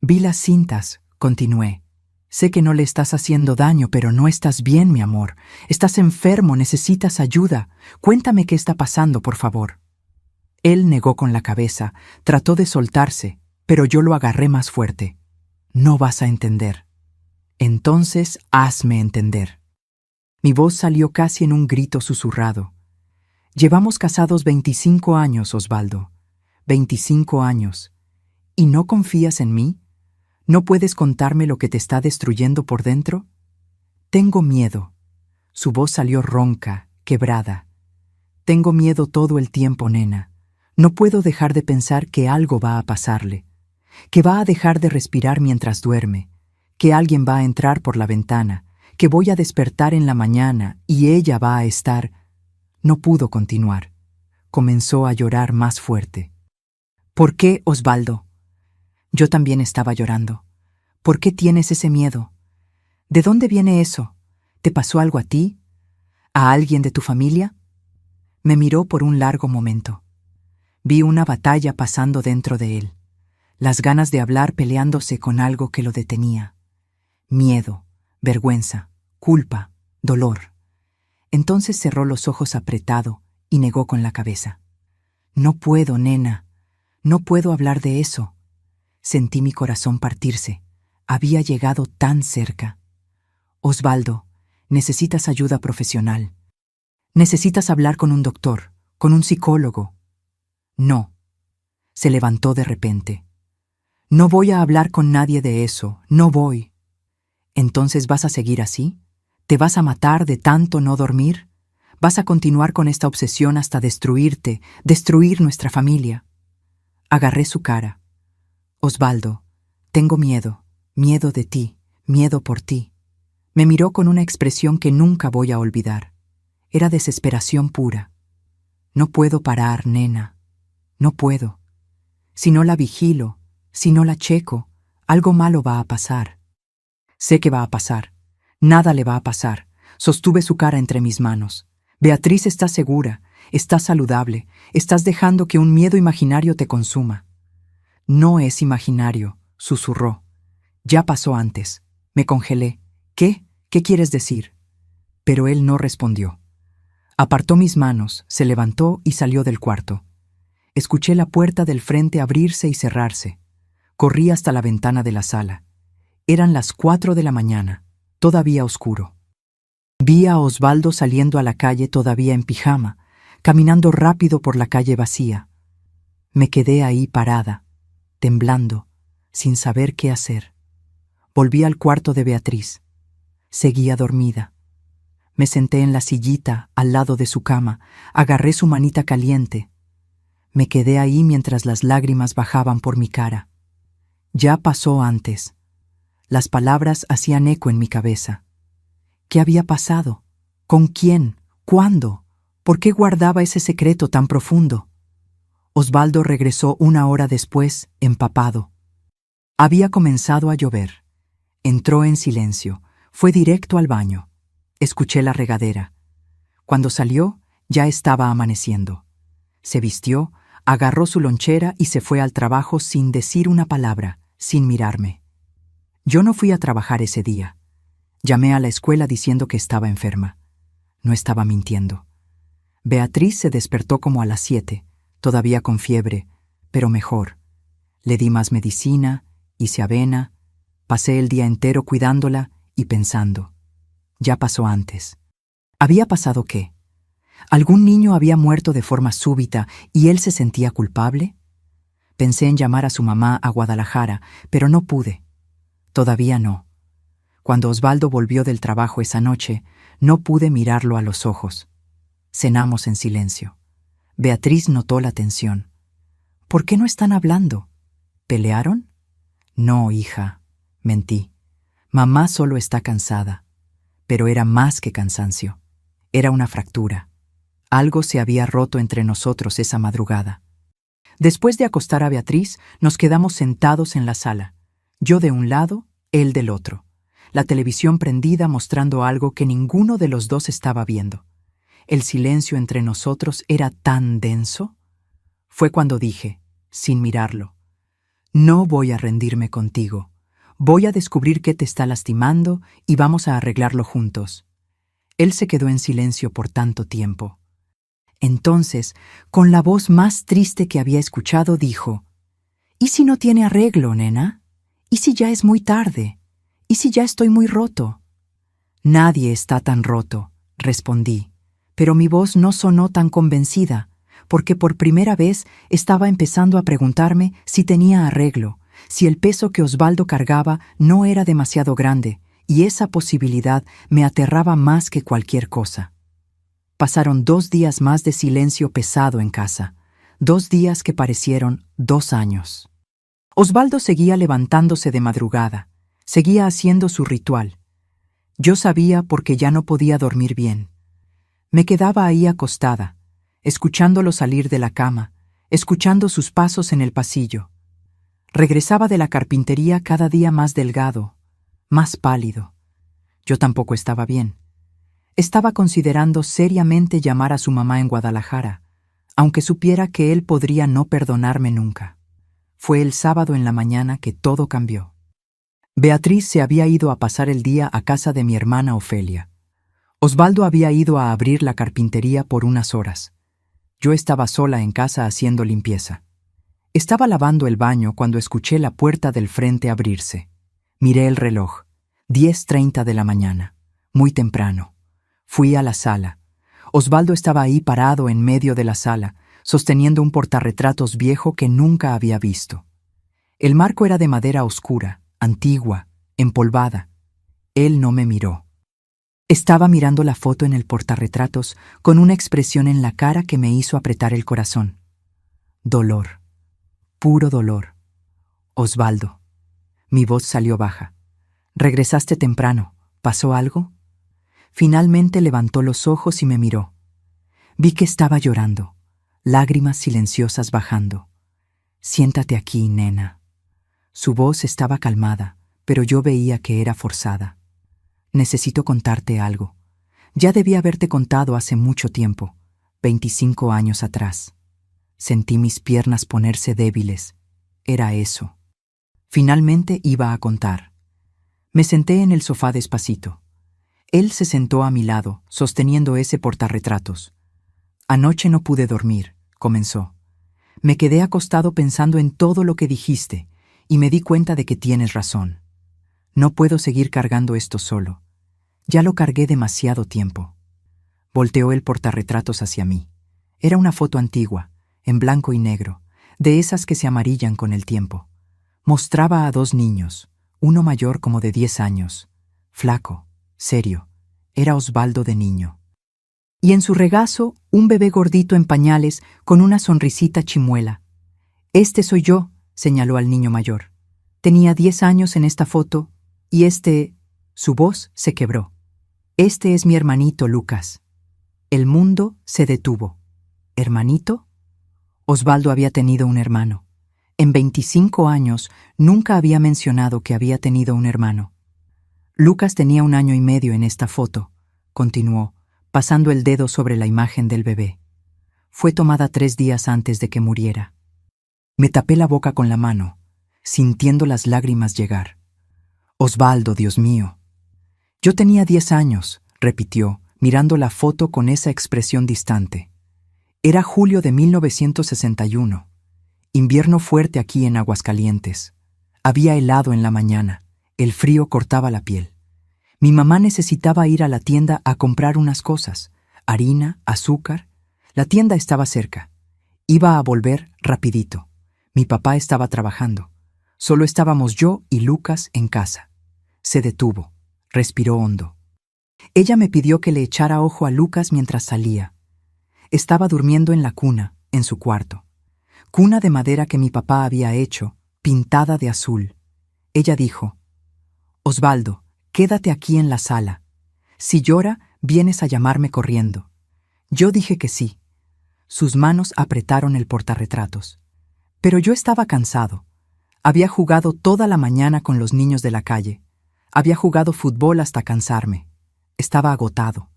Vi las cintas, continué. Sé que no le estás haciendo daño, pero no estás bien, mi amor. Estás enfermo, necesitas ayuda. Cuéntame qué está pasando, por favor. Él negó con la cabeza, trató de soltarse, pero yo lo agarré más fuerte. No vas a entender. Entonces, hazme entender. Mi voz salió casi en un grito susurrado. Llevamos casados 25 años, Osvaldo. 25 años. ¿Y no confías en mí? ¿No puedes contarme lo que te está destruyendo por dentro? Tengo miedo. Su voz salió ronca, quebrada. Tengo miedo todo el tiempo, nena. No puedo dejar de pensar que algo va a pasarle, que va a dejar de respirar mientras duerme, que alguien va a entrar por la ventana, que voy a despertar en la mañana y ella va a estar... No pudo continuar. Comenzó a llorar más fuerte. ¿Por qué, Osvaldo? Yo también estaba llorando. ¿Por qué tienes ese miedo? ¿De dónde viene eso? ¿Te pasó algo a ti? ¿A alguien de tu familia? Me miró por un largo momento. Vi una batalla pasando dentro de él, las ganas de hablar peleándose con algo que lo detenía. Miedo, vergüenza, culpa, dolor. Entonces cerró los ojos apretado y negó con la cabeza. No puedo, nena. No puedo hablar de eso. Sentí mi corazón partirse. Había llegado tan cerca. Osvaldo, necesitas ayuda profesional. Necesitas hablar con un doctor, con un psicólogo. No. Se levantó de repente. No voy a hablar con nadie de eso, no voy. ¿Entonces vas a seguir así? ¿Te vas a matar de tanto no dormir? ¿Vas a continuar con esta obsesión hasta destruirte, destruir nuestra familia? Agarré su cara. Osvaldo, tengo miedo, miedo de ti, miedo por ti. Me miró con una expresión que nunca voy a olvidar. Era desesperación pura. No puedo parar, nena. No puedo. Si no la vigilo, si no la checo, algo malo va a pasar. Sé que va a pasar. Nada le va a pasar. Sostuve su cara entre mis manos. Beatriz está segura, está saludable, estás dejando que un miedo imaginario te consuma. No es imaginario, susurró. Ya pasó antes. Me congelé. ¿Qué? ¿Qué quieres decir? Pero él no respondió. Apartó mis manos, se levantó y salió del cuarto. Escuché la puerta del frente abrirse y cerrarse. Corrí hasta la ventana de la sala. Eran las 4 de la mañana, todavía oscuro. Vi a Osvaldo saliendo a la calle todavía en pijama, caminando rápido por la calle vacía. Me quedé ahí parada, temblando, sin saber qué hacer. Volví al cuarto de Beatriz. Seguía dormida. Me senté en la sillita, al lado de su cama, agarré su manita caliente. Me quedé ahí mientras las lágrimas bajaban por mi cara. Ya pasó antes. Las palabras hacían eco en mi cabeza. ¿Qué había pasado? ¿Con quién? ¿Cuándo? ¿Por qué guardaba ese secreto tan profundo? Osvaldo regresó 1 hora después, empapado. Había comenzado a llover. Entró en silencio, fue directo al baño. Escuché la regadera. Cuando salió, ya estaba amaneciendo. Se vistió, agarró su lonchera y se fue al trabajo sin decir una palabra, sin mirarme. Yo no fui a trabajar ese día. Llamé a la escuela diciendo que estaba enferma. No estaba mintiendo. Beatriz se despertó como a las 7, todavía con fiebre, pero mejor. Le di más medicina, hice avena, pasé el día entero cuidándola y pensando. Ya pasó antes. ¿Había pasado qué? ¿Algún niño había muerto de forma súbita y él se sentía culpable? Pensé en llamar a su mamá a Guadalajara, pero no pude. Todavía no. Cuando Osvaldo volvió del trabajo esa noche, no pude mirarlo a los ojos. Cenamos en silencio. Beatriz notó la tensión. ¿Por qué no están hablando? ¿Pelearon? No, hija, mentí. Mamá solo está cansada. Pero era más que cansancio. Era una fractura. Algo se había roto entre nosotros esa madrugada. Después de acostar a Beatriz, nos quedamos sentados en la sala. Yo de un lado, él del otro. La televisión prendida mostrando algo que ninguno de los dos estaba viendo. El silencio entre nosotros era tan denso. Fue cuando dije, sin mirarlo, no voy a rendirme contigo. Voy a descubrir qué te está lastimando y vamos a arreglarlo juntos. Él se quedó en silencio por tanto tiempo. Entonces, con la voz más triste que había escuchado, dijo, ¿y si no tiene arreglo, nena? ¿Y si ya es muy tarde? ¿Y si ya estoy muy roto? Nadie está tan roto, respondí, pero mi voz no sonó tan convencida, porque por primera vez estaba empezando a preguntarme si tenía arreglo, si el peso que Osvaldo cargaba no era demasiado grande, y esa posibilidad me aterraba más que cualquier cosa. Pasaron 2 días más de silencio pesado en casa, 2 días que parecieron 2 años. Osvaldo seguía levantándose de madrugada, seguía haciendo su ritual. Yo sabía porque ya no podía dormir bien. Me quedaba ahí acostada, escuchándolo salir de la cama, escuchando sus pasos en el pasillo. Regresaba de la carpintería cada día más delgado, más pálido. Yo tampoco estaba bien. Estaba considerando seriamente llamar a su mamá en Guadalajara, aunque supiera que él podría no perdonarme nunca. Fue el sábado en la mañana que todo cambió. Beatriz se había ido a pasar el día a casa de mi hermana Ofelia. Osvaldo había ido a abrir la carpintería por unas horas. Yo estaba sola en casa haciendo limpieza. Estaba lavando el baño cuando escuché la puerta del frente abrirse. Miré el reloj, 10:30 de la mañana, muy temprano. Fui a la sala. Osvaldo estaba ahí parado en medio de la sala, sosteniendo un portarretratos viejo que nunca había visto. El marco era de madera oscura, antigua, empolvada. Él no me miró. Estaba mirando la foto en el portarretratos con una expresión en la cara que me hizo apretar el corazón. Dolor. Puro dolor. Osvaldo. Mi voz salió baja. Regresaste temprano. ¿Pasó algo? Finalmente levantó los ojos y me miró. Vi que estaba llorando, lágrimas silenciosas bajando. Siéntate aquí, nena. Su voz estaba calmada, pero yo veía que era forzada. Necesito contarte algo. Ya debí haberte contado hace mucho tiempo, 25 años atrás. Sentí mis piernas ponerse débiles. Era eso. Finalmente iba a contar. Me senté en el sofá despacito. Él se sentó a mi lado, sosteniendo ese portarretratos. Anoche no pude dormir, comenzó. Me quedé acostado pensando en todo lo que dijiste, y me di cuenta de que tienes razón. No puedo seguir cargando esto solo. Ya lo cargué demasiado tiempo. Volteó el portarretratos hacia mí. Era una foto antigua, en blanco y negro, de esas que se amarillan con el tiempo. Mostraba a 2 niños, uno mayor como de 10 años, flaco, serio. Era Osvaldo de niño. Y en su regazo, un bebé gordito en pañales con una sonrisita chimuela. Este soy yo, señaló al niño mayor. Tenía 10 años en esta foto, y su voz se quebró. Este es mi hermanito Lucas. El mundo se detuvo. ¿Hermanito? Osvaldo había tenido un hermano. En 25 años nunca había mencionado que había tenido un hermano. Lucas tenía 1 año y medio en esta foto, continuó, pasando el dedo sobre la imagen del bebé. Fue tomada 3 días antes de que muriera. Me tapé la boca con la mano, sintiendo las lágrimas llegar. Osvaldo, Dios mío. Yo tenía 10 años, repitió, mirando la foto con esa expresión distante. Era julio de 1961. Invierno fuerte aquí en Aguascalientes. Había helado en la mañana. El frío cortaba la piel. Mi mamá necesitaba ir a la tienda a comprar unas cosas. Harina, azúcar. La tienda estaba cerca. Iba a volver rapidito. Mi papá estaba trabajando. Solo estábamos yo y Lucas en casa. Se detuvo. Respiró hondo. Ella me pidió que le echara ojo a Lucas mientras salía. Estaba durmiendo en la cuna, en su cuarto. Cuna de madera que mi papá había hecho, pintada de azul. Ella dijo: «Osvaldo, quédate aquí en la sala. Si llora, vienes a llamarme corriendo». Yo dije que sí. Sus manos apretaron el portarretratos. Pero yo estaba cansado. Había jugado toda la mañana con los niños de la calle. Había jugado fútbol hasta cansarme. Estaba agotado.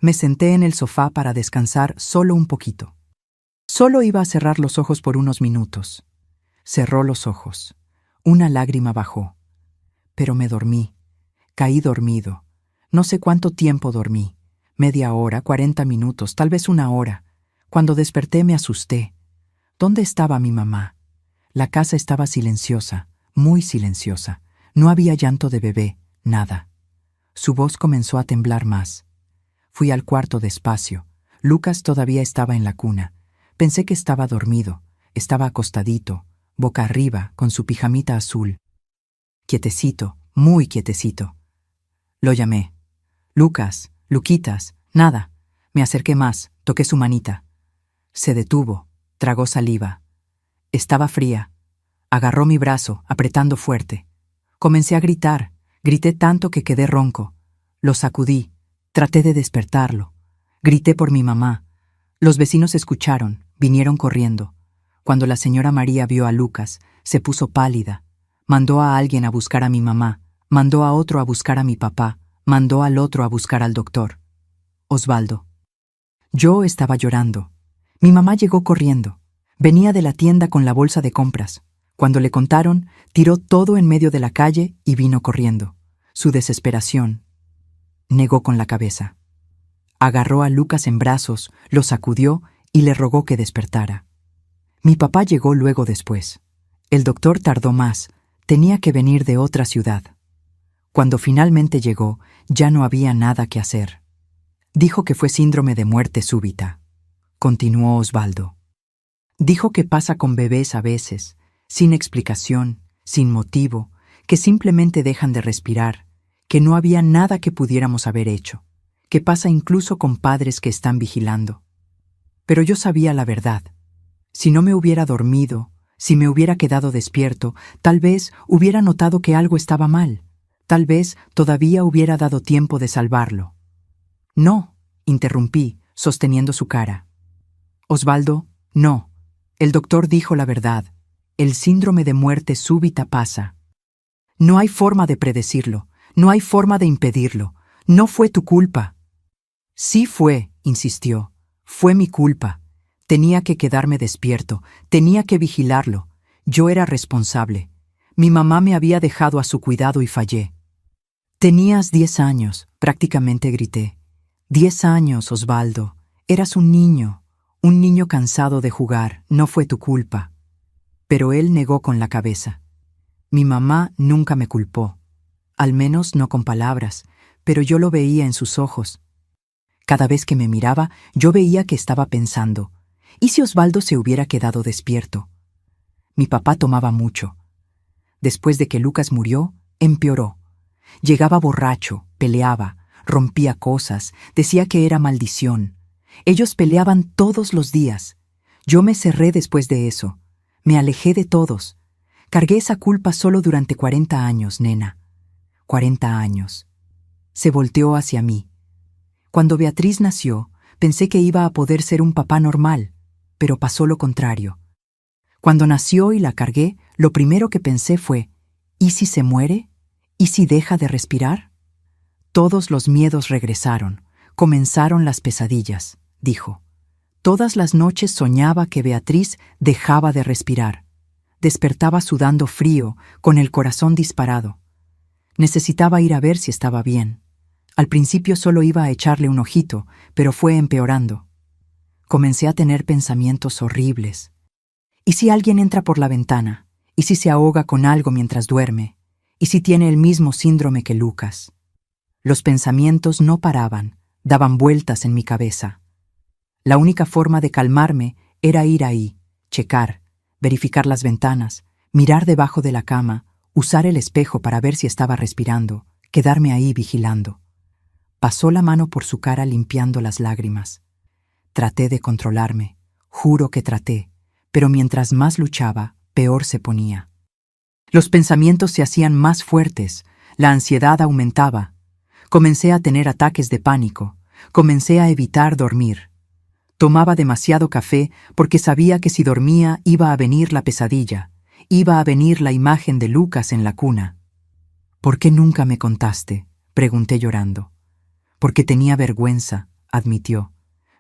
Me senté en el sofá para descansar solo un poquito. Solo iba a cerrar los ojos por unos minutos. Cerró los ojos. Una lágrima bajó. Pero me dormí. Caí dormido. No sé cuánto tiempo dormí. Media hora, 40 minutos, tal vez una hora. Cuando desperté me asusté. ¿Dónde estaba mi mamá? La casa estaba silenciosa, muy silenciosa. No había llanto de bebé, nada. Su voz comenzó a temblar más. Fui al cuarto despacio. Lucas todavía estaba en la cuna. Pensé que estaba dormido. Estaba acostadito, boca arriba, con su pijamita azul. Quietecito, muy quietecito. Lo llamé. «Lucas, Luquitas», nada. Me acerqué más, toqué su manita. Se detuvo, tragó saliva. Estaba fría. Agarró mi brazo, apretando fuerte. Comencé a gritar. Grité tanto que quedé ronco. Lo sacudí. Traté de despertarlo. Grité por mi mamá. Los vecinos escucharon, vinieron corriendo. Cuando la señora María vio a Lucas, se puso pálida. Mandó a alguien a buscar a mi mamá. Mandó a otro a buscar a mi papá. Mandó al otro a buscar al doctor. Osvaldo. Yo estaba llorando. Mi mamá llegó corriendo. Venía de la tienda con la bolsa de compras. Cuando le contaron, tiró todo en medio de la calle y vino corriendo. Su desesperación. Negó con la cabeza. Agarró a Lucas en brazos, lo sacudió y le rogó que despertara. Mi papá llegó luego después. El doctor tardó más. Tenía que venir de otra ciudad. Cuando finalmente llegó, ya no había nada que hacer. Dijo que fue síndrome de muerte súbita. Continuó Osvaldo. Dijo que pasa con bebés a veces, sin explicación, sin motivo, que simplemente dejan de respirar, que no había nada que pudiéramos haber hecho, que pasa incluso con padres que están vigilando. Pero yo sabía la verdad. Si no me hubiera dormido, si me hubiera quedado despierto, tal vez hubiera notado que algo estaba mal. Tal vez todavía hubiera dado tiempo de salvarlo. «No», interrumpí, sosteniendo su cara. «Osvaldo, no. El doctor dijo la verdad. El síndrome de muerte súbita pasa. No hay forma de predecirlo. No hay forma de impedirlo. No fue tu culpa». «Sí fue», insistió. «Fue mi culpa. Tenía que quedarme despierto. Tenía que vigilarlo. Yo era responsable. Mi mamá me había dejado a su cuidado y fallé». «Tenías 10 años», prácticamente grité. 10 años, Osvaldo. Eras un niño cansado de jugar. No fue tu culpa». Pero él negó con la cabeza. Mi mamá nunca me culpó. Al menos no con palabras, pero yo lo veía en sus ojos. Cada vez que me miraba, yo veía que estaba pensando: ¿y si Osvaldo se hubiera quedado despierto? Mi papá tomaba mucho. Después de que Lucas murió, empeoró. Llegaba borracho, peleaba, rompía cosas, decía que era maldición. Ellos peleaban todos los días. Yo me cerré después de eso. Me alejé de todos. Cargué esa culpa solo durante 40 años, nena. 40 años. Se volteó hacia mí. Cuando Beatriz nació, pensé que iba a poder ser un papá normal, pero pasó lo contrario. Cuando nació y la cargué, lo primero que pensé fue: ¿y si se muere? ¿Y si deja de respirar? Todos los miedos regresaron. Comenzaron las pesadillas, dijo. Todas las noches soñaba que Beatriz dejaba de respirar. Despertaba sudando frío, con el corazón disparado. Necesitaba ir a ver si estaba bien. Al principio solo iba a echarle un ojito, pero fue empeorando. Comencé a tener pensamientos horribles. ¿Y si alguien entra por la ventana? ¿Y si se ahoga con algo mientras duerme? ¿Y si tiene el mismo síndrome que Lucas? Los pensamientos no paraban, daban vueltas en mi cabeza. La única forma de calmarme era ir ahí, checar, verificar las ventanas, mirar debajo de la cama, usar el espejo para ver si estaba respirando, quedarme ahí vigilando. Pasó la mano por su cara limpiando las lágrimas. Traté de controlarme, juro que traté, pero mientras más luchaba, peor se ponía. Los pensamientos se hacían más fuertes, la ansiedad aumentaba. Comencé a tener ataques de pánico, comencé a evitar dormir. Tomaba demasiado café porque sabía que si dormía iba a venir la pesadilla, iba a venir la imagen de Lucas en la cuna. ¿Por qué nunca me contaste?, pregunté llorando. Porque tenía vergüenza, admitió.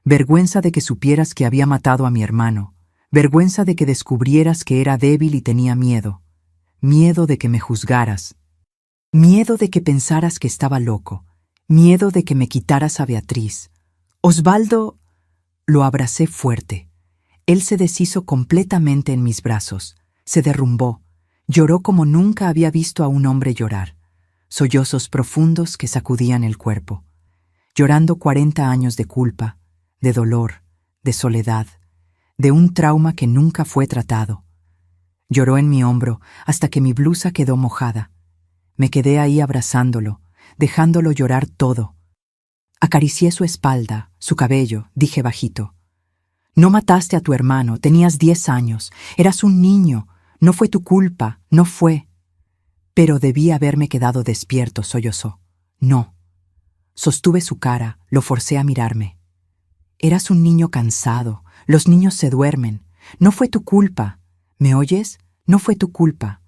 Vergüenza de que supieras que había matado a mi hermano, vergüenza de que descubrieras que era débil y tenía miedo. Miedo de que me juzgaras. Miedo de que pensaras que estaba loco. Miedo de que me quitaras a Beatriz. Osvaldo... Lo abracé fuerte. Él se deshizo completamente en mis brazos. Se derrumbó. Lloró como nunca había visto a un hombre llorar. Sollozos profundos que sacudían el cuerpo. Llorando 40 años de culpa, de dolor, de soledad, de un trauma que nunca fue tratado. Lloró en mi hombro hasta que mi blusa quedó mojada. Me quedé ahí abrazándolo, dejándolo llorar todo. Acaricié su espalda, su cabello, dije bajito. No mataste a tu hermano, tenías 10 años, eras un niño, no fue tu culpa, no fue. Pero debí haberme quedado despierto, sollozó. No. Sostuve su cara, lo forcé a mirarme. Eras un niño cansado, los niños se duermen, no fue tu culpa. ¿Me oyes? No fue tu culpa.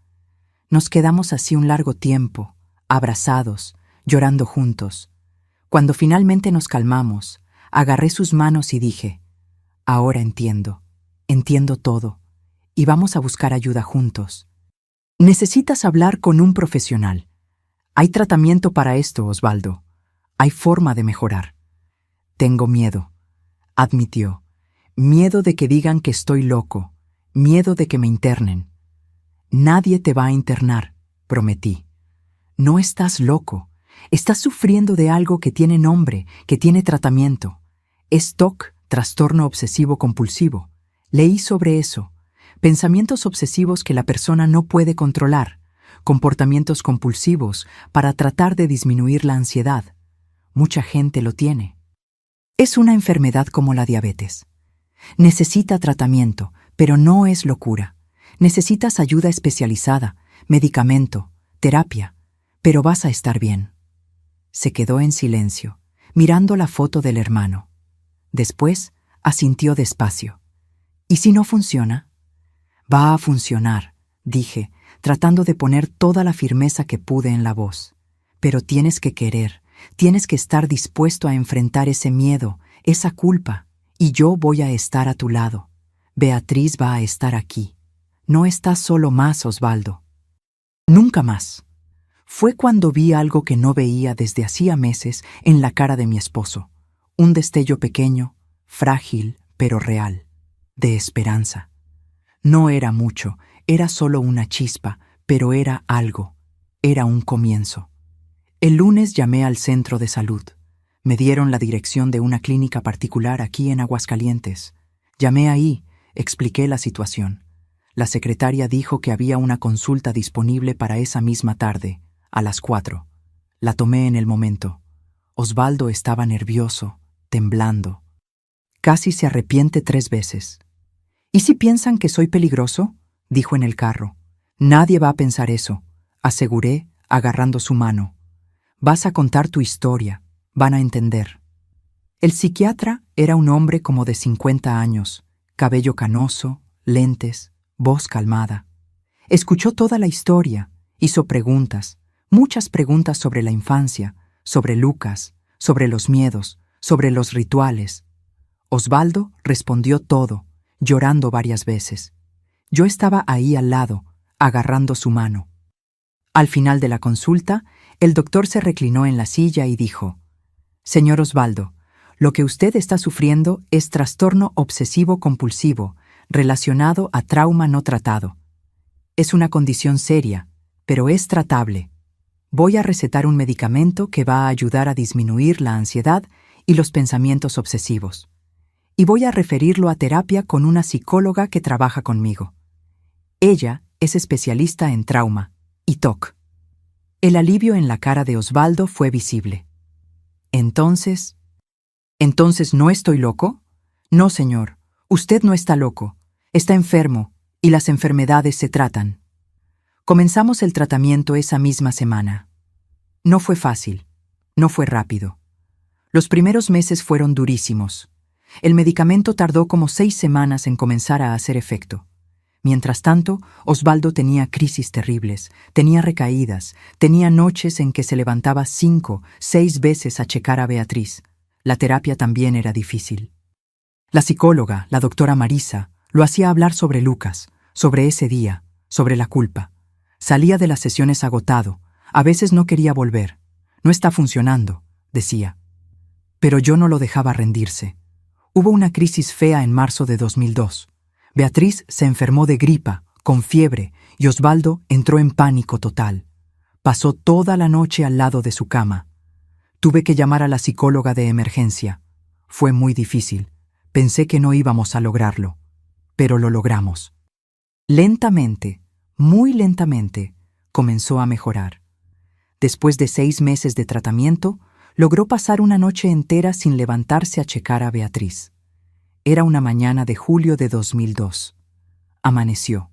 Nos quedamos así un largo tiempo, abrazados, llorando juntos. Cuando finalmente nos calmamos, agarré sus manos y dije, ahora entiendo todo, y vamos a buscar ayuda juntos. Necesitas hablar con un profesional. Hay tratamiento para esto, Osvaldo. Hay forma de mejorar. Tengo miedo, admitió. Miedo de que digan que estoy loco, miedo de que me internen. Nadie te va a internar, prometí. No estás loco. Estás sufriendo de algo que tiene nombre, que tiene tratamiento. Es TOC, trastorno obsesivo compulsivo. Leí sobre eso. Pensamientos obsesivos que la persona no puede controlar. Comportamientos compulsivos para tratar de disminuir la ansiedad. Mucha gente lo tiene. Es una enfermedad como la diabetes. Necesita tratamiento, pero no es locura. Necesitas ayuda especializada, medicamento, terapia, pero vas a estar bien. Se quedó en silencio, mirando la foto del hermano. Después, asintió despacio. ¿Y si no funciona? Va a funcionar, dije, tratando de poner toda la firmeza que pude en la voz. Pero tienes que querer, tienes que estar dispuesto a enfrentar ese miedo, esa culpa, y yo voy a estar a tu lado. Beatriz va a estar aquí. No estás solo más, Osvaldo. Nunca más. Fue cuando vi algo que no veía desde hacía meses en la cara de mi esposo. Un destello pequeño, frágil, pero real, de esperanza. No era mucho, era solo una chispa, pero era algo. Era un comienzo. El lunes llamé al centro de salud. Me dieron la dirección de una clínica particular aquí en Aguascalientes. Llamé ahí, expliqué la situación. La secretaria dijo que había una consulta disponible para esa misma tarde, a las 4. La tomé en el momento. Osvaldo estaba nervioso, temblando. Casi se arrepiente 3 veces. ¿Y si piensan que soy peligroso?, dijo en el carro. Nadie va a pensar eso, aseguré, agarrando su mano. Vas a contar tu historia, van a entender. El psiquiatra era un hombre como de 50 años, cabello canoso, lentes, voz calmada. Escuchó toda la historia, hizo preguntas, muchas preguntas sobre la infancia, sobre Lucas, sobre los miedos, sobre los rituales. Osvaldo respondió todo, llorando varias veces. Yo estaba ahí al lado, agarrando su mano. Al final de la consulta, el doctor se reclinó en la silla y dijo: «Señor Osvaldo, lo que usted está sufriendo es trastorno obsesivo-compulsivo relacionado a trauma no tratado. Es una condición seria, pero es tratable. Voy a recetar un medicamento que va a ayudar a disminuir la ansiedad y los pensamientos obsesivos. Y voy a referirlo a terapia con una psicóloga que trabaja conmigo. Ella es especialista en trauma y TOC». El alivio en la cara de Osvaldo fue visible. «¿Entonces no estoy loco?» «No, señor, usted no está loco. Está enfermo, y las enfermedades se tratan». Comenzamos el tratamiento esa misma semana. No fue fácil, no fue rápido. Los primeros meses fueron durísimos. El medicamento tardó como 6 semanas en comenzar a hacer efecto. Mientras tanto, Osvaldo tenía crisis terribles, tenía recaídas, tenía noches en que se levantaba 5, 6 veces a checar a Beatriz. La terapia también era difícil. La psicóloga, la doctora Marisa, lo hacía hablar sobre Lucas, sobre ese día, sobre la culpa. Salía de las sesiones agotado, a veces no quería volver. «No está funcionando», decía. Pero yo no lo dejaba rendirse. Hubo una crisis fea en marzo de 2002. Beatriz se enfermó de gripa, con fiebre, y Osvaldo entró en pánico total. Pasó toda la noche al lado de su cama. Tuve que llamar a la psicóloga de emergencia. Fue muy difícil. Pensé que no íbamos a lograrlo. Pero lo logramos. Lentamente, muy lentamente, comenzó a mejorar. Después de 6 meses de tratamiento, logró pasar una noche entera sin levantarse a checar a Beatriz. Era una mañana de julio de 2002. Amaneció.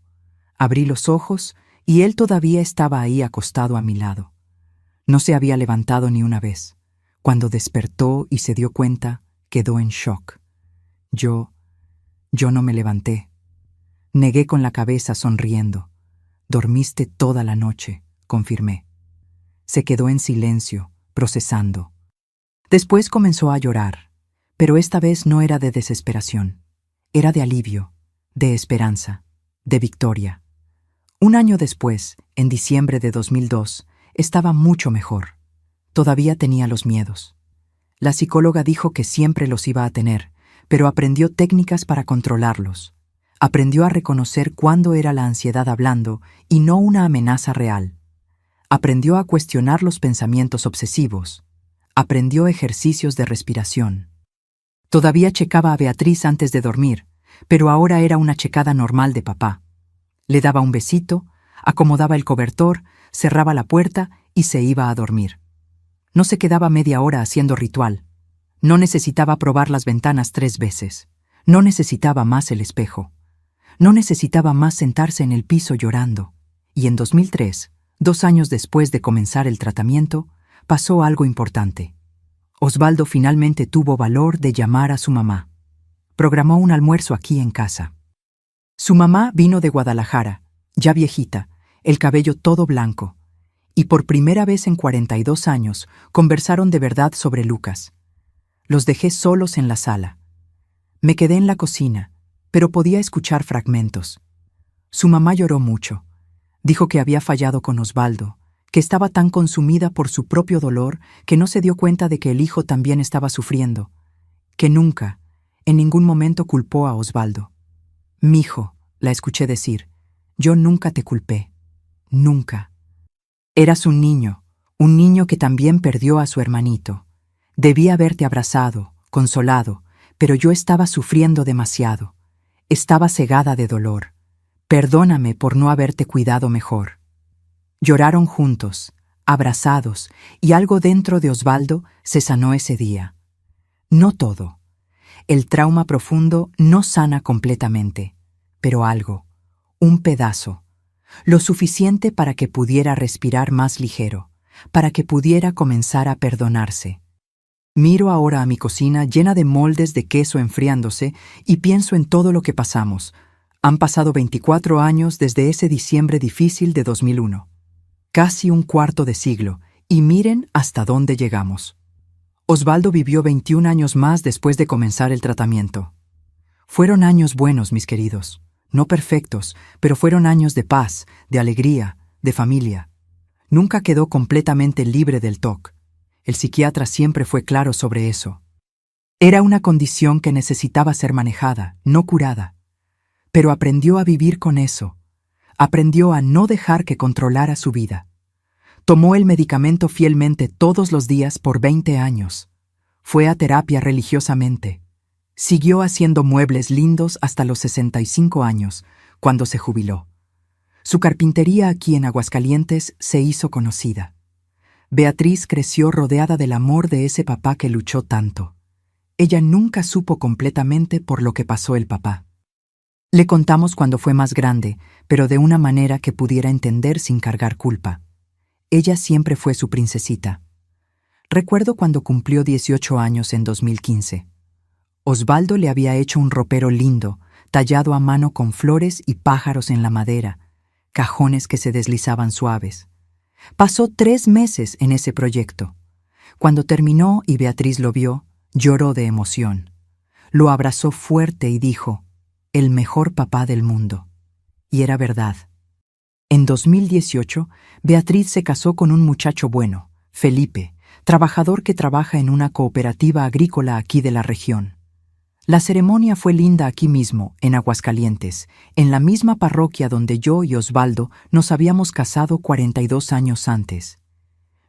Abrí los ojos y él todavía estaba ahí acostado a mi lado. No se había levantado ni una vez. Cuando despertó y se dio cuenta, quedó en shock. Yo no me levanté. Negué con la cabeza sonriendo. «Dormiste toda la noche», confirmé. Se quedó en silencio, procesando. Después comenzó a llorar, pero esta vez no era de desesperación. Era de alivio, de esperanza, de victoria. Un año después, en diciembre de 2002, estaba mucho mejor. Todavía tenía los miedos. La psicóloga dijo que siempre los iba a tener, pero aprendió técnicas para controlarlos. Aprendió a reconocer cuándo era la ansiedad hablando y no una amenaza real. Aprendió a cuestionar los pensamientos obsesivos. Aprendió ejercicios de respiración. Todavía checaba a Beatriz antes de dormir, pero ahora era una checada normal de papá. Le daba un besito, acomodaba el cobertor, cerraba la puerta y se iba a dormir. No se quedaba media hora haciendo ritual. No necesitaba probar las ventanas 3 veces. No necesitaba más el espejo. No necesitaba más sentarse en el piso llorando. Y en 2003, 2 años después de comenzar el tratamiento, pasó algo importante. Osvaldo finalmente tuvo valor de llamar a su mamá. Programó un almuerzo aquí en casa. Su mamá vino de Guadalajara, ya viejita, el cabello todo blanco, y por primera vez en 42 años conversaron de verdad sobre Lucas. Los dejé solos en la sala. Me quedé en la cocina, pero podía escuchar fragmentos. Su mamá lloró mucho. Dijo que había fallado con Osvaldo, que estaba tan consumida por su propio dolor que no se dio cuenta de que el hijo también estaba sufriendo, que nunca, en ningún momento culpó a Osvaldo. «Mijo», la escuché decir, «yo nunca te culpé. Nunca. Eras un niño que también perdió a su hermanito. Debí haberte abrazado, consolado, pero yo estaba sufriendo demasiado. Estaba cegada de dolor. Perdóname por no haberte cuidado mejor». Lloraron juntos, abrazados, y algo dentro de Osvaldo se sanó ese día. No todo. El trauma profundo no sana completamente, pero algo, un pedazo, lo suficiente para que pudiera respirar más ligero, para que pudiera comenzar a perdonarse. Miro ahora a mi cocina llena de moldes de queso enfriándose y pienso en todo lo que pasamos. Han pasado 24 años desde ese diciembre difícil de 2001. Casi un cuarto de siglo, y miren hasta dónde llegamos. Osvaldo vivió 21 años más después de comenzar el tratamiento. Fueron años buenos, mis queridos. No perfectos, pero fueron años de paz, de alegría, de familia. Nunca quedó completamente libre del TOC. El psiquiatra siempre fue claro sobre eso. Era una condición que necesitaba ser manejada, no curada. Pero aprendió a vivir con eso. Aprendió a no dejar que controlara su vida. Tomó el medicamento fielmente todos los días por 20 años. Fue a terapia religiosamente. Siguió haciendo muebles lindos hasta los 65 años, cuando se jubiló. Su carpintería aquí en Aguascalientes se hizo conocida. Beatriz creció rodeada del amor de ese papá que luchó tanto. Ella nunca supo completamente por lo que pasó el papá. Le contamos cuando fue más grande, pero de una manera que pudiera entender sin cargar culpa. Ella siempre fue su princesita. Recuerdo cuando cumplió 18 años en 2015. Osvaldo le había hecho un ropero lindo, tallado a mano con flores y pájaros en la madera, cajones que se deslizaban suaves. Pasó 3 meses en ese proyecto. Cuando terminó y Beatriz lo vio, lloró de emoción. Lo abrazó fuerte y dijo, «El mejor papá del mundo». Y era verdad. En 2018, Beatriz se casó con un muchacho bueno, Felipe, trabajador que trabaja en una cooperativa agrícola aquí de la región. La ceremonia fue linda aquí mismo, en Aguascalientes, en la misma parroquia donde yo y Osvaldo nos habíamos casado 42 años antes.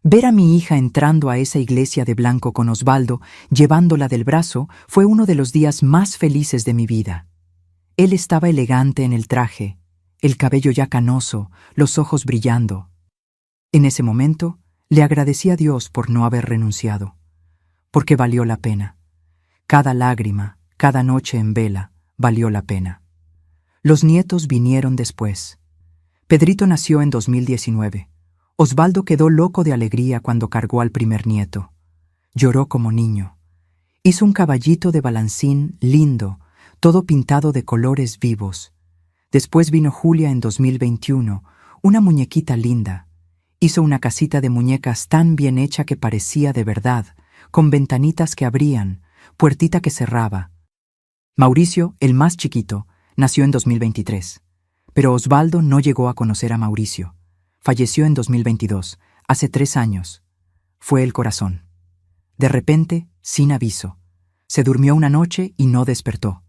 Ver a mi hija entrando a esa iglesia de blanco con Osvaldo, llevándola del brazo, fue uno de los días más felices de mi vida. Él estaba elegante en el traje, el cabello ya canoso, los ojos brillando. En ese momento, le agradecí a Dios por no haber renunciado, porque valió la pena. Cada lágrima, cada noche en vela, valió la pena. Los nietos vinieron después. Pedrito nació en 2019. Osvaldo quedó loco de alegría cuando cargó al primer nieto. Lloró como niño. Hizo un caballito de balancín lindo, todo pintado de colores vivos. Después vino Julia en 2021, una muñequita linda. Hizo una casita de muñecas tan bien hecha que parecía de verdad, con ventanitas que abrían, puertita que cerraba. Mauricio, el más chiquito, nació en 2023. Pero Osvaldo no llegó a conocer a Mauricio. Falleció en 2022, hace 3 años. Fue el corazón. De repente, sin aviso. Se durmió una noche y no despertó.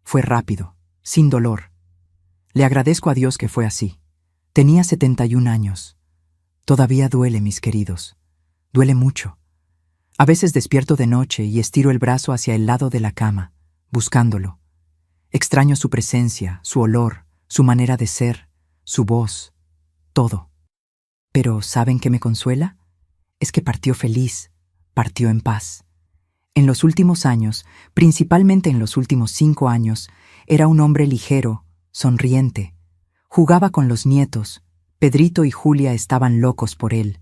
Fue rápido, sin dolor. Le agradezco a Dios que fue así. Tenía 71 años. Todavía duele, mis queridos. Duele mucho. A veces despierto de noche y estiro el brazo hacia el lado de la cama, buscándolo. Extraño su presencia, su olor, su manera de ser, su voz, todo. Pero ¿saben qué me consuela? Es que partió feliz, partió en paz. En los últimos años, principalmente en los últimos 5 años, era un hombre ligero, sonriente. Jugaba con los nietos. Pedrito y Julia estaban locos por él.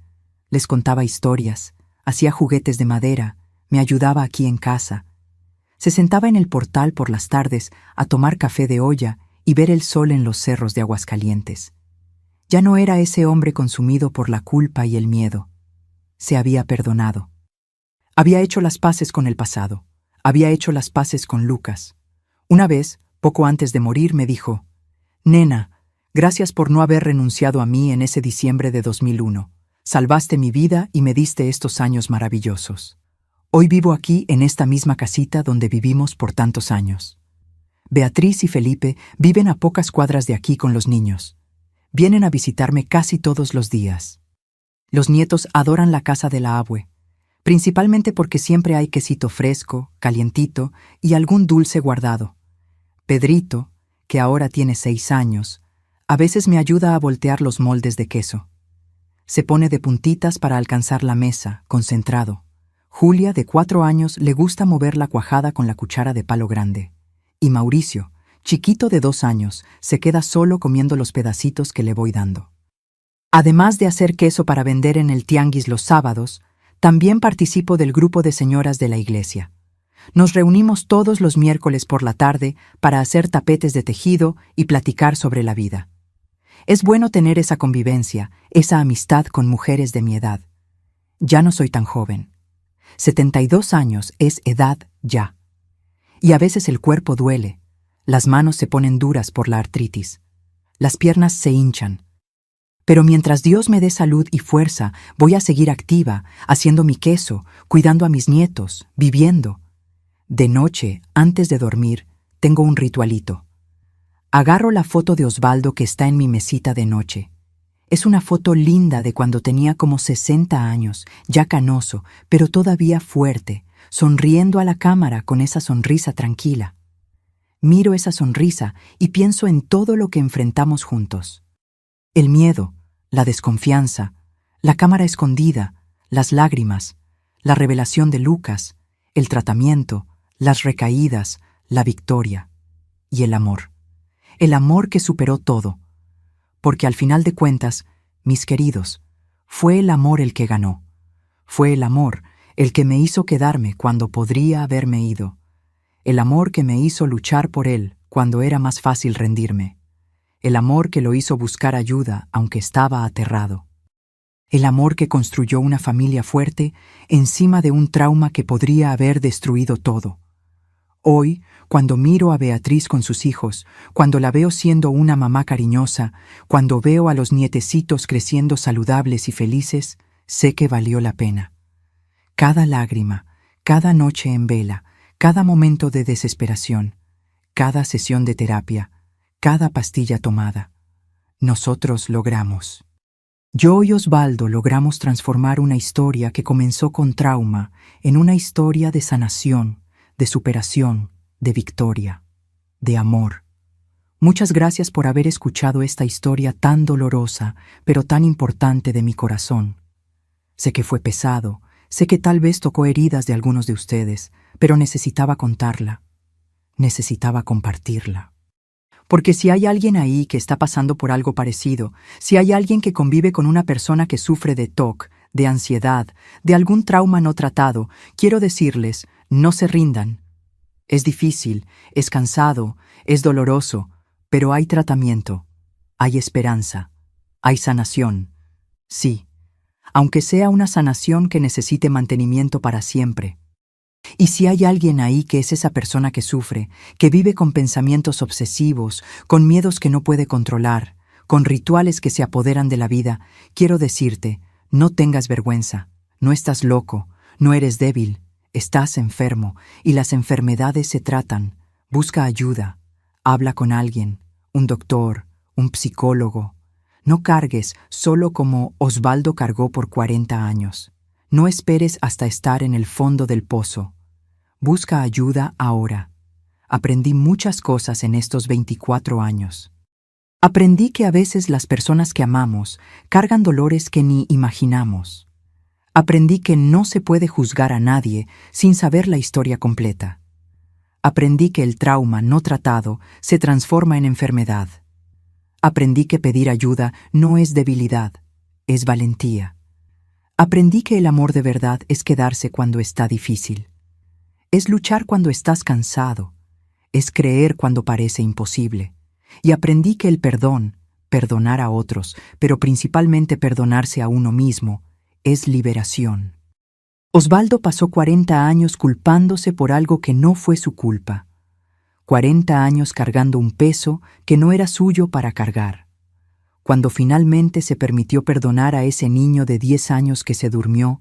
Les contaba historias, hacía juguetes de madera, me ayudaba aquí en casa. Se sentaba en el portal por las tardes a tomar café de olla y ver el sol en los cerros de Aguascalientes. Ya no era ese hombre consumido por la culpa y el miedo. Se había perdonado. Había hecho las paces con el pasado. Había hecho las paces con Lucas. Una vez, poco antes de morir, me dijo, «Nena, gracias por no haber renunciado a mí en ese diciembre de 2001. Salvaste mi vida y me diste estos años maravillosos. Hoy vivo aquí en esta misma casita donde vivimos por tantos años. Beatriz y Felipe viven a pocas cuadras de aquí con los niños. Vienen a visitarme casi todos los días. Los nietos adoran la casa de la abue, principalmente porque siempre hay quesito fresco, calientito y algún dulce guardado. Pedrito, que ahora tiene 6 años, a veces me ayuda a voltear los moldes de queso. Se pone de puntitas para alcanzar la mesa, concentrado. Julia, de 4 años, le gusta mover la cuajada con la cuchara de palo grande. Y Mauricio, chiquito de 2 años, se queda solo comiendo los pedacitos que le voy dando. Además de hacer queso para vender en el tianguis los sábados, también participo del grupo de señoras de la iglesia. Nos reunimos todos los miércoles por la tarde para hacer tapetes de tejido y platicar sobre la vida. Es bueno tener esa convivencia, esa amistad con mujeres de mi edad. Ya no soy tan joven. 72 años es edad ya. Y a veces el cuerpo duele, las manos se ponen duras por la artritis, las piernas se hinchan. Pero mientras Dios me dé salud y fuerza, voy a seguir activa, haciendo mi queso, cuidando a mis nietos, viviendo. De noche, antes de dormir, tengo un ritualito. Agarro la foto de Osvaldo que está en mi mesita de noche. Es una foto linda de cuando tenía como 60 años, ya canoso, pero todavía fuerte, sonriendo a la cámara con esa sonrisa tranquila. Miro esa sonrisa y pienso en todo lo que enfrentamos juntos. El miedo, la desconfianza, la cámara escondida, las lágrimas, la revelación de Lucas, el tratamiento, las recaídas, la victoria y el amor. El amor que superó todo. Porque al final de cuentas, mis queridos, fue el amor el que ganó. Fue el amor el que me hizo quedarme cuando podría haberme ido. El amor que me hizo luchar por él cuando era más fácil rendirme. El amor que lo hizo buscar ayuda aunque estaba aterrado. El amor que construyó una familia fuerte encima de un trauma que podría haber destruido todo. Hoy, cuando miro a Beatriz con sus hijos, cuando la veo siendo una mamá cariñosa, cuando veo a los nietecitos creciendo saludables y felices, sé que valió la pena. Cada lágrima, cada noche en vela, cada momento de desesperación, cada sesión de terapia, cada pastilla tomada. Nosotros logramos. Yo y Osvaldo logramos transformar una historia que comenzó con trauma en una historia de sanación, de superación, de victoria, de amor. Muchas gracias por haber escuchado esta historia tan dolorosa, pero tan importante de mi corazón. Sé que fue pesado, sé que tal vez tocó heridas de algunos de ustedes, pero necesitaba contarla. Necesitaba compartirla. Porque si hay alguien ahí que está pasando por algo parecido, si hay alguien que convive con una persona que sufre de TOC, de ansiedad, de algún trauma no tratado, quiero decirles, no se rindan. Es difícil, es cansado, es doloroso, pero hay tratamiento, hay esperanza, hay sanación. Sí, aunque sea una sanación que necesite mantenimiento para siempre. Y si hay alguien ahí que es esa persona que sufre, que vive con pensamientos obsesivos, con miedos que no puede controlar, con rituales que se apoderan de la vida, quiero decirte, no tengas vergüenza, no estás loco, no eres débil. Estás enfermo y las enfermedades se tratan. Busca ayuda. Habla con alguien, un doctor, un psicólogo. No cargues solo como Osvaldo cargó por 40 años. No esperes hasta estar en el fondo del pozo. Busca ayuda ahora. Aprendí muchas cosas en estos 24 años. Aprendí que a veces las personas que amamos cargan dolores que ni imaginamos. Aprendí que no se puede juzgar a nadie sin saber la historia completa. Aprendí que el trauma no tratado se transforma en enfermedad. Aprendí que pedir ayuda no es debilidad, es valentía. Aprendí que el amor de verdad es quedarse cuando está difícil. Es luchar cuando estás cansado. Es creer cuando parece imposible. Y aprendí que el perdón, perdonar a otros, pero principalmente perdonarse a uno mismo, es liberación. Osvaldo pasó 40 años culpándose por algo que no fue su culpa. 40 años cargando un peso que no era suyo para cargar. Cuando finalmente se permitió perdonar a ese niño de 10 años que se durmió,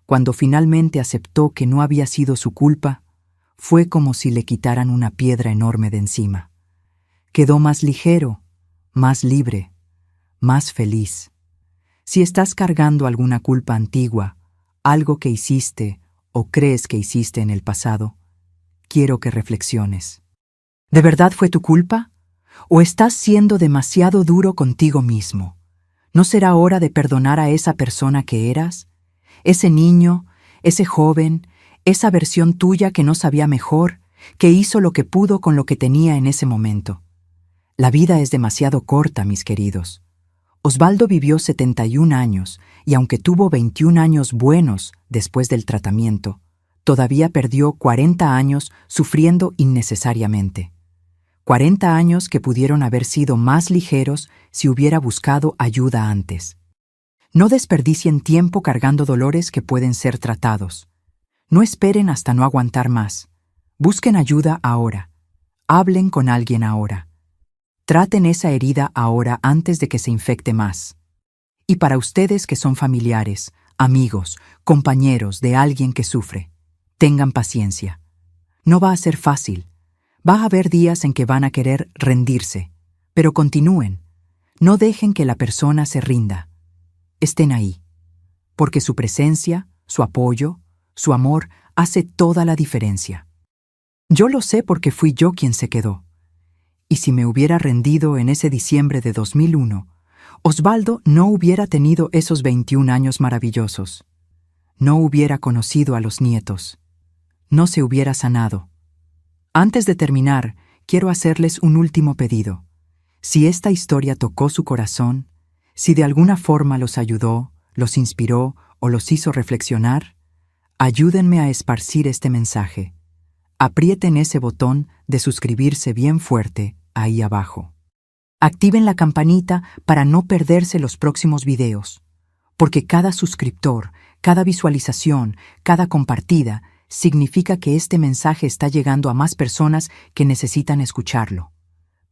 cuando finalmente aceptó que no había sido su culpa, fue como si le quitaran una piedra enorme de encima. Quedó más ligero, más libre, más feliz. Si estás cargando alguna culpa antigua, algo que hiciste o crees que hiciste en el pasado, quiero que reflexiones. ¿De verdad fue tu culpa? ¿O estás siendo demasiado duro contigo mismo? ¿No será hora de perdonar a esa persona que eras? Ese niño, ese joven, esa versión tuya que no sabía mejor, que hizo lo que pudo con lo que tenía en ese momento. La vida es demasiado corta, mis queridos. Osvaldo vivió 71 años y aunque tuvo 21 años buenos después del tratamiento, todavía perdió 40 años sufriendo innecesariamente. 40 años que pudieron haber sido más ligeros si hubiera buscado ayuda antes. No desperdicien tiempo cargando dolores que pueden ser tratados. No esperen hasta no aguantar más. Busquen ayuda ahora. Hablen con alguien ahora. Traten esa herida ahora antes de que se infecte más. Y para ustedes que son familiares, amigos, compañeros de alguien que sufre, tengan paciencia. No va a ser fácil. Va a haber días en que van a querer rendirse, pero continúen. No dejen que la persona se rinda. Estén ahí, porque su presencia, su apoyo, su amor hace toda la diferencia. Yo lo sé porque fui yo quien se quedó. Y si me hubiera rendido en ese diciembre de 2001, Osvaldo no hubiera tenido esos 21 años maravillosos. No hubiera conocido a los nietos. No se hubiera sanado. Antes de terminar, quiero hacerles un último pedido. Si esta historia tocó su corazón, si de alguna forma los ayudó, los inspiró o los hizo reflexionar, ayúdenme a esparcir este mensaje. Aprieten ese botón de suscribirse bien fuerte ahí abajo. Activen la campanita para no perderse los próximos videos, porque cada suscriptor, cada visualización, cada compartida significa que este mensaje está llegando a más personas que necesitan escucharlo.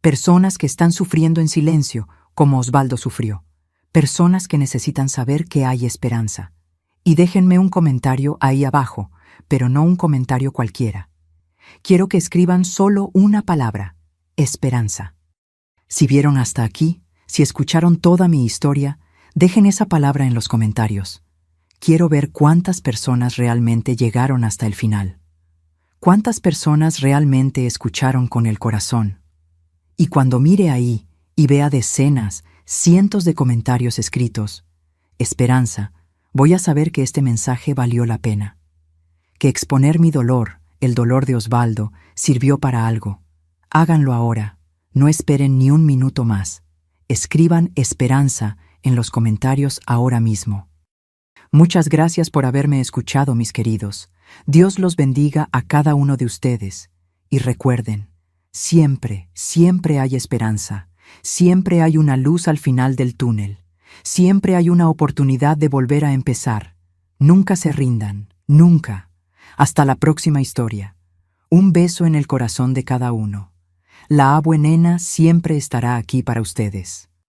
Personas que están sufriendo en silencio, como Osvaldo sufrió. Personas que necesitan saber que hay esperanza. Y déjenme un comentario ahí abajo, pero no un comentario cualquiera. Quiero que escriban solo una palabra: esperanza. Si vieron hasta aquí, si escucharon toda mi historia, dejen esa palabra en los comentarios. Quiero ver cuántas personas realmente llegaron hasta el final. Cuántas personas realmente escucharon con el corazón. Y cuando mire ahí y vea decenas, cientos de comentarios escritos, esperanza, voy a saber que este mensaje valió la pena. Que exponer mi dolor, el dolor de Osvaldo, sirvió para algo. Háganlo ahora. No esperen ni un minuto más. Escriban esperanza en los comentarios ahora mismo. Muchas gracias por haberme escuchado, mis queridos. Dios los bendiga a cada uno de ustedes. Y recuerden, siempre, siempre hay esperanza. Siempre hay una luz al final del túnel. Siempre hay una oportunidad de volver a empezar. Nunca se rindan, nunca. Hasta la próxima historia. Un beso en el corazón de cada uno. La Abue Nena siempre estará aquí para ustedes.